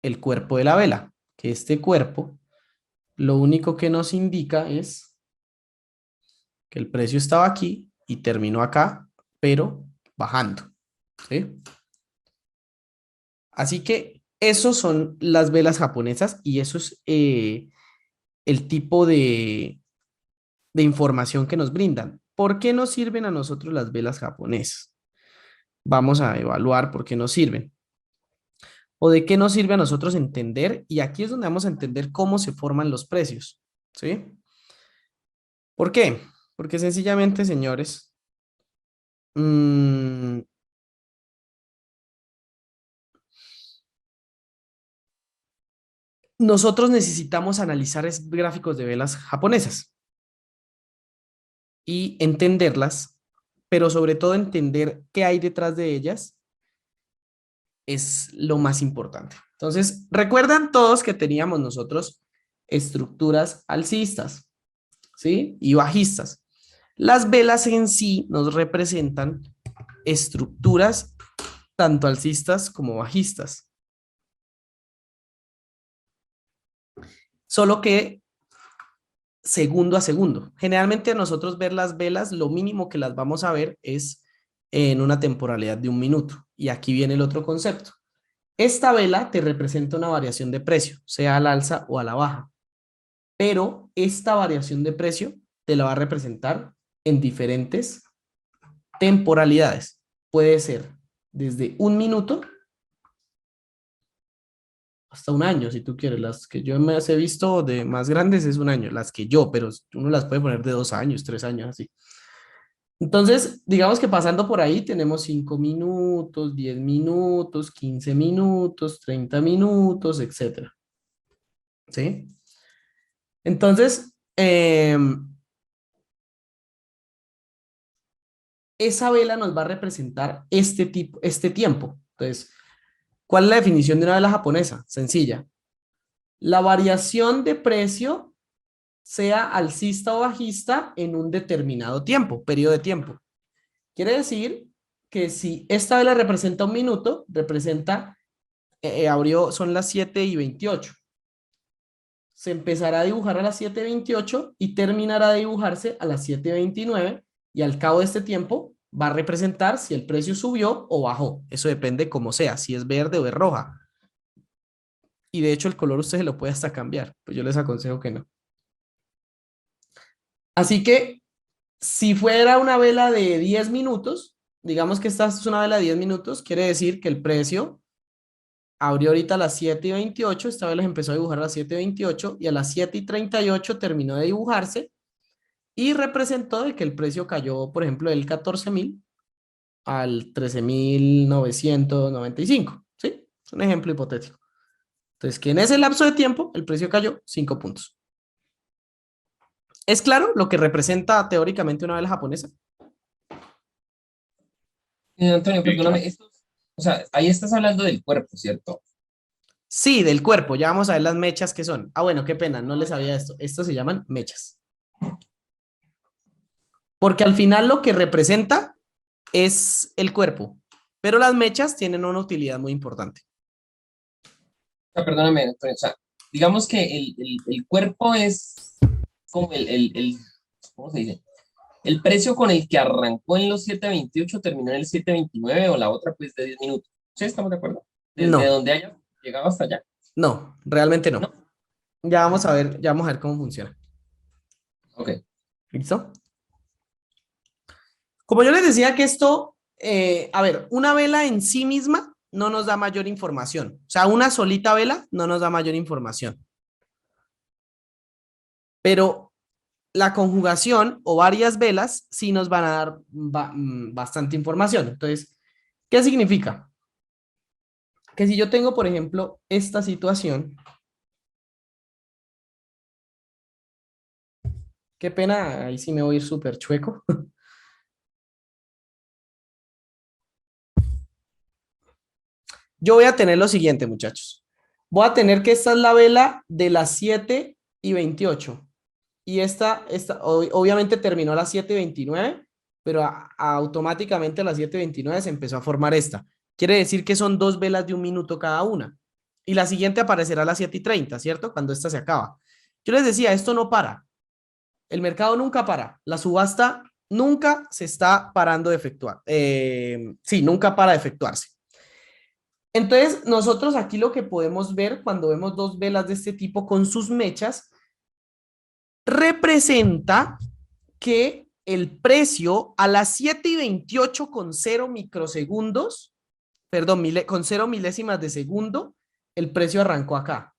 el cuerpo de la vela, que este cuerpo lo único que nos indica es que el precio estaba aquí y terminó acá, pero bajando, ¿sí? Así que esos son las velas japonesas y eso es el tipo de información que nos brindan. ¿Por qué nos sirven a nosotros las velas japonesas? Vamos a evaluar por qué nos sirven. ¿O de qué nos sirve a nosotros entender? Y aquí es donde vamos a entender cómo se forman los precios, ¿sí? ¿Por qué? Porque sencillamente, señores, nosotros necesitamos analizar gráficos de velas japonesas y entenderlas, pero sobre todo entender qué hay detrás de ellas es lo más importante. Entonces, recuerdan todos que teníamos nosotros estructuras alcistas, ¿sí? Y bajistas. Las velas en sí nos representan estructuras tanto alcistas como bajistas. Solo que segundo a segundo. Generalmente a nosotros ver las velas, lo mínimo que las vamos a ver es en una temporalidad de 1 minuto. Y aquí viene el otro concepto. Esta vela te representa una variación de precio, sea al alza o a la baja. Pero esta variación de precio te la va a representar en diferentes temporalidades. Puede ser desde 1 minuto hasta 1 año, si tú quieres. Las que yo me he visto de más grandes es 1 año, las que yo, pero uno las puede poner de 2 años, 3 años, así. Entonces, digamos que pasando por ahí tenemos 5 minutos, 10 minutos, 15 minutos, 30 minutos, etcétera. ¿Sí? Entonces, esa vela nos va a representar este tiempo. Entonces, ¿cuál es la definición de una vela japonesa? Sencilla. La variación de precio sea alcista o bajista en un determinado tiempo, periodo de tiempo. Quiere decir que si esta vela representa 1 minuto, representa, son las 7:28. Se empezará a dibujar a las 7:28 y terminará de dibujarse a las 7:29 y al cabo de este tiempo va a representar si el precio subió o bajó. Eso depende como sea, si es verde o es roja. Y de hecho el color usted se lo puede hasta cambiar, pues yo les aconsejo que no. Así que si fuera una vela de 10 minutos, digamos que esta es una vela de 10 minutos, quiere decir que el precio abrió ahorita a las 7:28, esta vela empezó a dibujar a las 7:28 y a las 7:38 terminó de dibujarse y representó de que el precio cayó, por ejemplo, del 14.000 al 13.995, ¿sí? Es un ejemplo hipotético. Entonces, que en ese lapso de tiempo el precio cayó 5 puntos. ¿Es claro lo que representa teóricamente una vela japonesa? Antonio, perdóname, o sea, ahí estás hablando del cuerpo, ¿cierto? Sí, del cuerpo. Ya vamos a ver las mechas que son. Ah, bueno, qué pena, no les sabía esto. Estos se llaman mechas. Porque al final lo que representa es el cuerpo, pero las mechas tienen una utilidad muy importante. Perdóname, Antonio, o sea, digamos que el cuerpo es como ¿cómo se dice? El precio con el que arrancó en los 7.28 terminó en el 7.29 o la otra pues de 10 minutos. ¿Sí estamos de acuerdo? Desde No, donde haya llegado hasta allá. no, realmente no. ¿No? Ya vamos a ver cómo funciona. Ok. ¿Listo? Como yo les decía que esto, a ver, una vela en sí misma no nos da mayor información. O sea, una solita vela no nos da mayor información. Pero la conjugación o varias velas sí nos van a dar bastante información. Entonces, ¿qué significa? Que si yo tengo, por ejemplo, esta situación, qué pena, ahí sí me voy a ir súper chueco. Yo voy a tener lo siguiente, muchachos. Voy a tener que esta es la vela de las 7:28. Y esta obviamente terminó a las 7:29, pero automáticamente a las 7:29 se empezó a formar esta. Quiere decir que son 2 velas de 1 minuto cada una. Y la siguiente aparecerá a las 7:30, ¿cierto? Cuando esta se acaba. Yo les decía, esto no para. El mercado nunca para. La subasta nunca se está parando de efectuar. Sí, nunca para de efectuarse. Entonces, nosotros aquí lo que podemos ver cuando vemos 2 velas de este tipo con sus mechas, representa que el precio a las 7:28 con 0 microsegundos, perdón, con 0 milésimas de segundo, el precio arrancó acá.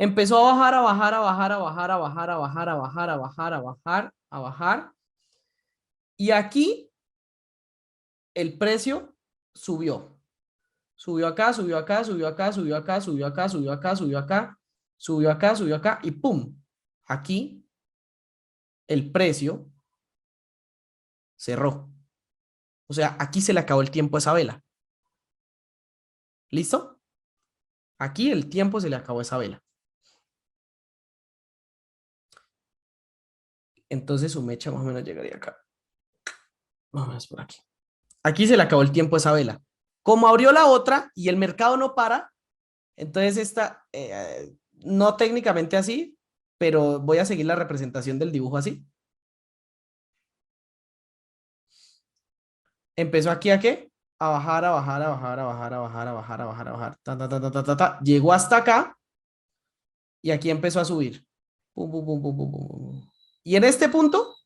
Empezó a bajar, a bajar, a bajar, a bajar, a bajar, a bajar, a bajar, a bajar, a bajar, a bajar. Y aquí el precio subió. Subió acá, subió acá, subió acá, subió acá, subió acá, subió acá, subió acá, subió acá, subió acá y ¡pum! Aquí el precio cerró. O sea, aquí se le acabó el tiempo a esa vela. ¿Listo? Aquí el tiempo se le acabó a esa vela. Entonces su mecha más o menos llegaría acá. Vamos por aquí. Aquí se le acabó el tiempo a esa vela. Como abrió la otra y el mercado no para, entonces esta, no técnicamente así, pero voy a seguir la representación del dibujo así. Empezó aquí a qué? A bajar, a bajar, a bajar, a bajar, a bajar, a bajar, a bajar, a bajar. Ta, ta, ta, ta, ta, ta, ta. Llegó hasta acá y aquí empezó a subir. Pum, pum, pum, pum, pum, pum, pum. Y en este punto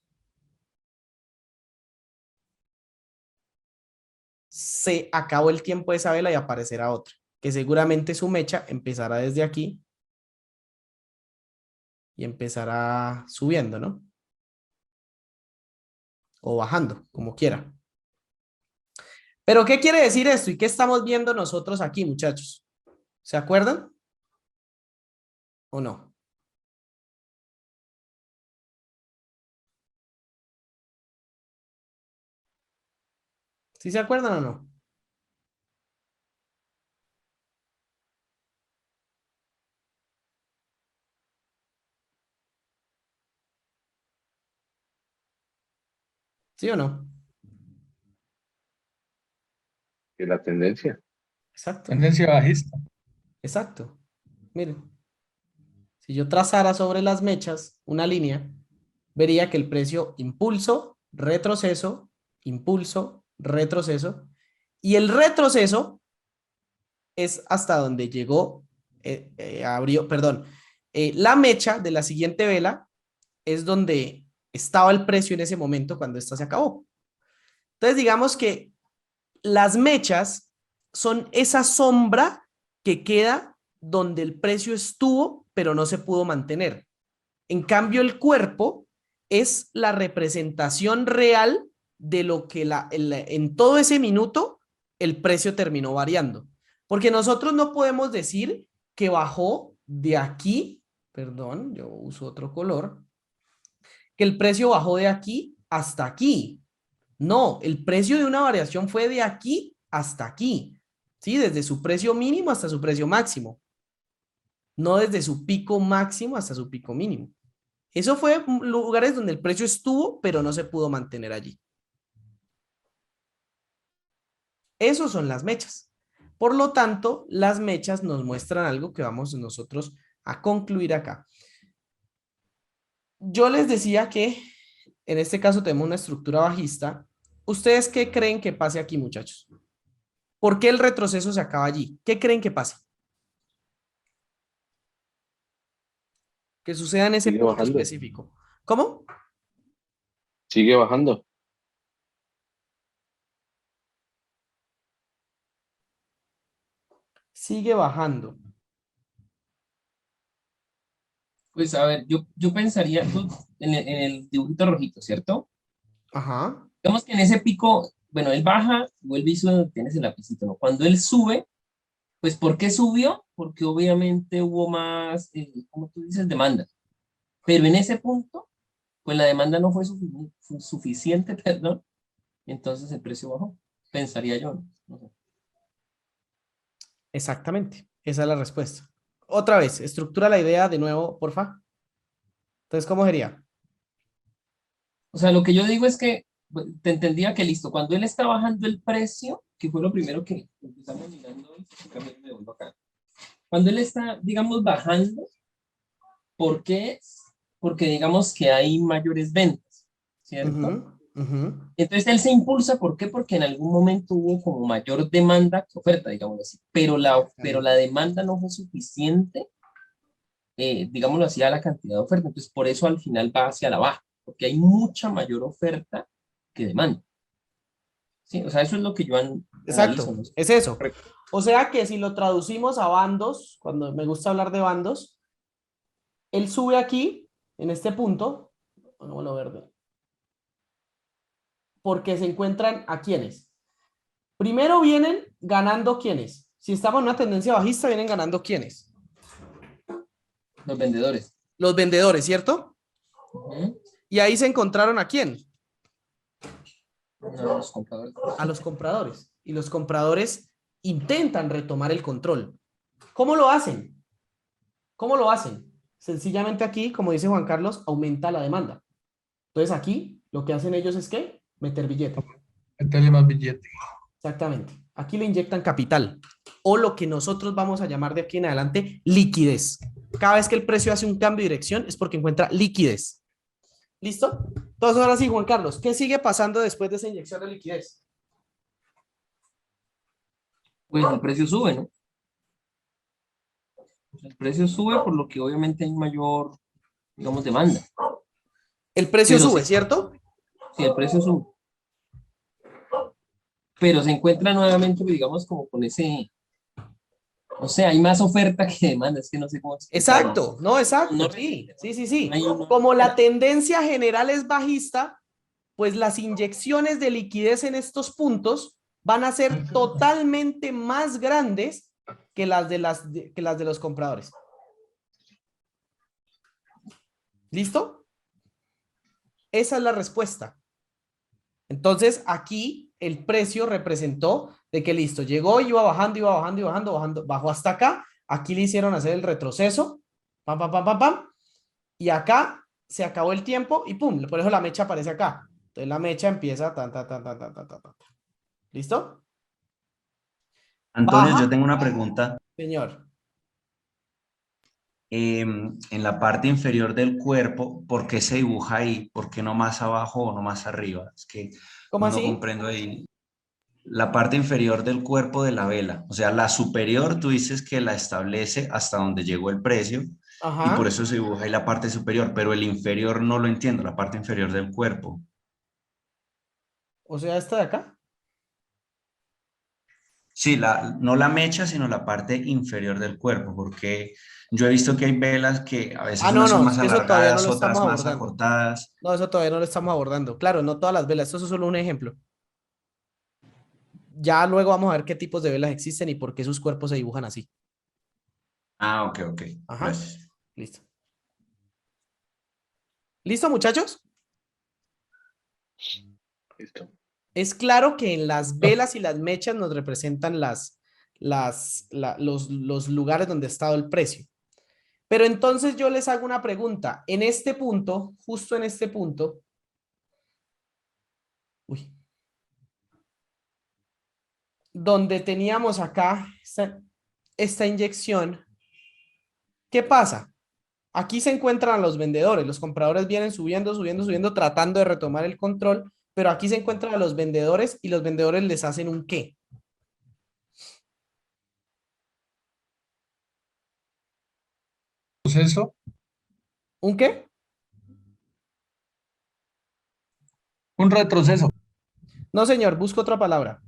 se acabó el tiempo de esa vela y aparecerá otra, que seguramente su mecha empezará desde aquí y empezará subiendo, ¿no? O bajando, como quiera. Pero, ¿qué quiere decir esto? ¿Y qué estamos viendo nosotros aquí, muchachos? ¿Se acuerdan? ¿O no? ¿Sí se acuerdan o no? ¿Sí o no? Que la tendencia. Exacto, Tendencia bajista. exacto. Miren, si yo trazara sobre las mechas una línea, vería que el precio impulso, retroceso, impulso, retroceso, y el retroceso es hasta donde llegó, abrió, perdón, la mecha de la siguiente vela es donde estaba el precio en ese momento cuando esta se acabó. Entonces, digamos que las mechas son esa sombra que queda donde el precio estuvo, pero no se pudo mantener. En cambio, el cuerpo es la representación real de lo que en todo ese minuto el precio terminó variando. Porque nosotros no podemos decir que bajó de aquí, perdón, yo uso otro color, que el precio bajó de aquí hasta aquí. No, el precio de una variación fue de aquí hasta aquí, ¿sí? Desde su precio mínimo hasta su precio máximo, no desde su pico máximo hasta su pico mínimo. Eso fue lugares donde el precio estuvo, pero no se pudo mantener allí. Esos son las mechas. Por lo tanto, las mechas nos muestran algo que vamos nosotros a concluir acá. Yo les decía que en este caso tenemos una estructura bajista. ¿Ustedes qué creen que pase aquí, muchachos? ¿Por qué el retroceso se acaba allí? ¿Qué creen que pase? Que suceda en ese Sigue punto bajando. específico. ¿Cómo? Sigue bajando. Sigue bajando. Pues a ver, yo pensaría tú, en el dibujito rojito, ¿cierto? Ajá. Digamos que en ese pico, bueno, él baja, vuelve y sube donde tienes el lapicito, ¿no? Cuando él sube, pues ¿por qué subió? Porque obviamente hubo más, como tú dices, demanda. Pero en ese punto, pues la demanda no fue suficiente, perdón, entonces el precio bajó, pensaría yo, ¿no? No sé. Exactamente. Esa es la respuesta. Otra vez, estructura la idea de nuevo, porfa. Entonces, ¿cómo sería? O sea, lo que yo digo es que pues, te entendía que listo, cuando él está bajando el precio, que fue lo primero que empezamos mirando, cambiando de uno acá. Cuando él está, digamos, bajando, ¿por qué? Porque digamos que hay mayores ventas, ¿cierto? Ujú, ujú. Entonces él se impulsa, ¿por qué? Porque en algún momento hubo como mayor demanda que oferta, digamos así, pero la demanda no fue suficiente, digámoslo así, a la cantidad de oferta. Entonces por eso al final va hacia la baja, porque hay mucha mayor oferta que demanda. Sí, o sea, eso es lo que yo analizo, Exacto, ¿no? es eso. Correcto. O sea que si lo traducimos a bandos, cuando me gusta hablar de bandos, él sube aquí, en este punto, bueno, lo verde, porque se encuentran a quiénes. Primero vienen ganando quiénes. Si estamos en una tendencia bajista, vienen ganando quiénes. Los vendedores. Los vendedores, ¿cierto? Ujú. Y ahí se encontraron a quién. No, los compradores. A los compradores. Y los compradores intentan retomar el control. ¿Cómo lo hacen? ¿Cómo lo hacen? Sencillamente aquí, como dice Juan Carlos, aumenta la demanda. Entonces aquí lo que hacen ellos es ¿qué? Meter billete. Meterle más billete. Exactamente. Aquí le inyectan capital o lo que nosotros vamos a llamar de aquí en adelante liquidez. Cada vez que el precio hace un cambio de dirección es porque encuentra liquidez. ¿Listo? Entonces ahora sí, Juan Carlos, ¿qué sigue pasando después de esa inyección de liquidez? Pues el precio sube, ¿no? El precio sube por lo que obviamente hay mayor, digamos, demanda. El precio Pero sube, ¿cierto? si el precio sube, pero se encuentra nuevamente, digamos, como con ese, o sea, hay más oferta que demanda, es que no sé cómo explicarlo. Exacto, no, exacto, No sí, repite, sí, sí, no hay sí. uno. Como la tendencia general es bajista, pues las inyecciones de liquidez en estos puntos van a ser totalmente más grandes que que las de los compradores. ¿Listo? Esa es la respuesta. Entonces, aquí el precio representó de que listo, llegó, iba bajando, iba bajando, iba bajando, bajando, bajó hasta acá. Aquí le hicieron hacer el retroceso, pam, pam, pam, pam, pam. Y acá se acabó el tiempo y pum, por eso la mecha aparece acá. Entonces la mecha empieza tan, tan, tan, tan, tan, tan, tan, tan. ¿Listo? Antonio, Baja, yo tengo una pregunta. señor. En la parte inferior del cuerpo, ¿por qué se dibuja ahí? ¿Por qué no más abajo o no más arriba? Es que ¿Cómo no así? comprendo ahí. La parte inferior del cuerpo de la vela, o sea, la superior tú dices que la establece hasta donde llegó el precio y por Ajá. eso se dibuja ahí la parte superior, pero el inferior no lo entiendo, la parte inferior del cuerpo. O sea, esta de acá. Sí, no la mecha, sino la parte inferior del cuerpo, porque yo he visto que hay velas que a veces Ah, no, unas son no, es más que eso todavía no alargadas, lo estamos otras más abordando. acortadas. No, eso todavía no lo estamos abordando. Claro, no todas las velas. Esto es solo un ejemplo. Ya luego vamos a ver qué tipos de velas existen y por qué sus cuerpos se dibujan así. Ah, ok, ok. Ajá. Gracias. Listo. ¿Listo, muchachos? Listo. Es claro que en las velas y las mechas nos representan los lugares donde ha estado el precio. Pero entonces yo les hago una pregunta. En este punto, justo en este punto, uy, donde teníamos acá esta inyección, ¿qué pasa? Aquí se encuentran los vendedores, los compradores vienen subiendo, subiendo, subiendo, tratando de retomar el control, pero aquí se encuentran a los vendedores y los vendedores les hacen un ¿qué? Proceso, ¿Un qué? un retroceso. No, señor, busco otra palabra.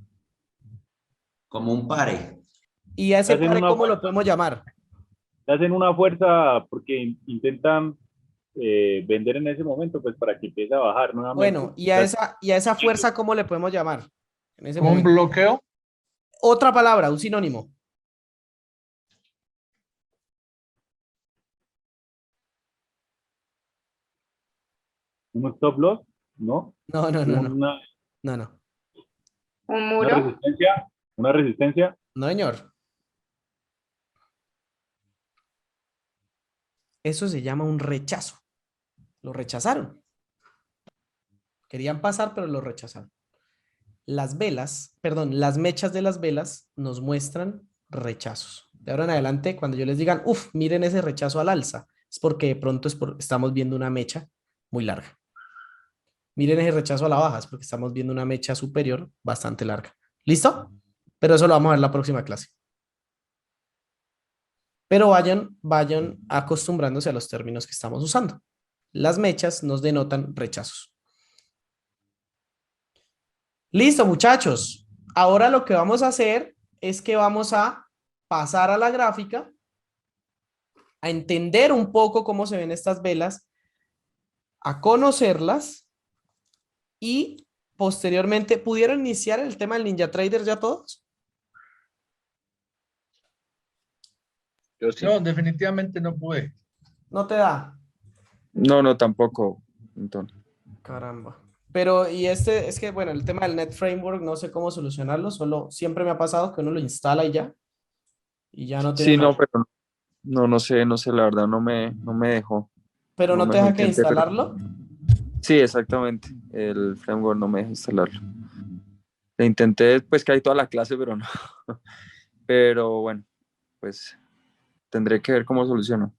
Como un pare. ¿Y a ese Hacen pare una cómo lo fuerza, podemos llamar? hacen una fuerza porque intentan vender en ese momento, pues para que empiece a bajar nuevamente. Bueno, y a esa fuerza, ¿cómo le podemos llamar? En ese Un momento. bloqueo, Otra palabra, un sinónimo. Un stop loss, ¿no? No, no, no, no, Una, no, no. ¿Un una muro? resistencia, una resistencia. No, señor. Eso se llama un rechazo. Lo rechazaron. Querían pasar, pero lo rechazaron. Las velas, perdón, las mechas de las velas nos muestran rechazos. De ahora en adelante, cuando yo les digan, uff, miren ese rechazo al alza, es porque de pronto estamos viendo una mecha muy larga. Miren ese rechazo a la baja, es porque estamos viendo una mecha superior bastante larga. ¿Listo? Pero eso lo vamos a ver en la próxima clase. Pero vayan acostumbrándose a los términos que estamos usando. Las mechas nos denotan rechazos. Listo, muchachos. Ahora lo que vamos a hacer es que vamos a pasar a la gráfica, a entender un poco cómo se ven estas velas, a conocerlas y posteriormente, ¿pudieron iniciar el tema del NinjaTrader ya todos? Yo sí. no, definitivamente no pude. No te da. No, no, tampoco. Entonces, Caramba. Pero, y es que, bueno, el tema del Net Framework, no sé cómo solucionarlo, solo siempre me ha pasado que uno lo instala y ya no tiene sí, no, nada. pero no sé, la verdad, no me dejó. Pero No no me te dejó deja que intentar. instalarlo. Sí, exactamente. El framework no me deja instalarlo. Le intenté, pues que hay toda la clase, pero no. Pero bueno, pues tendré que ver cómo soluciono.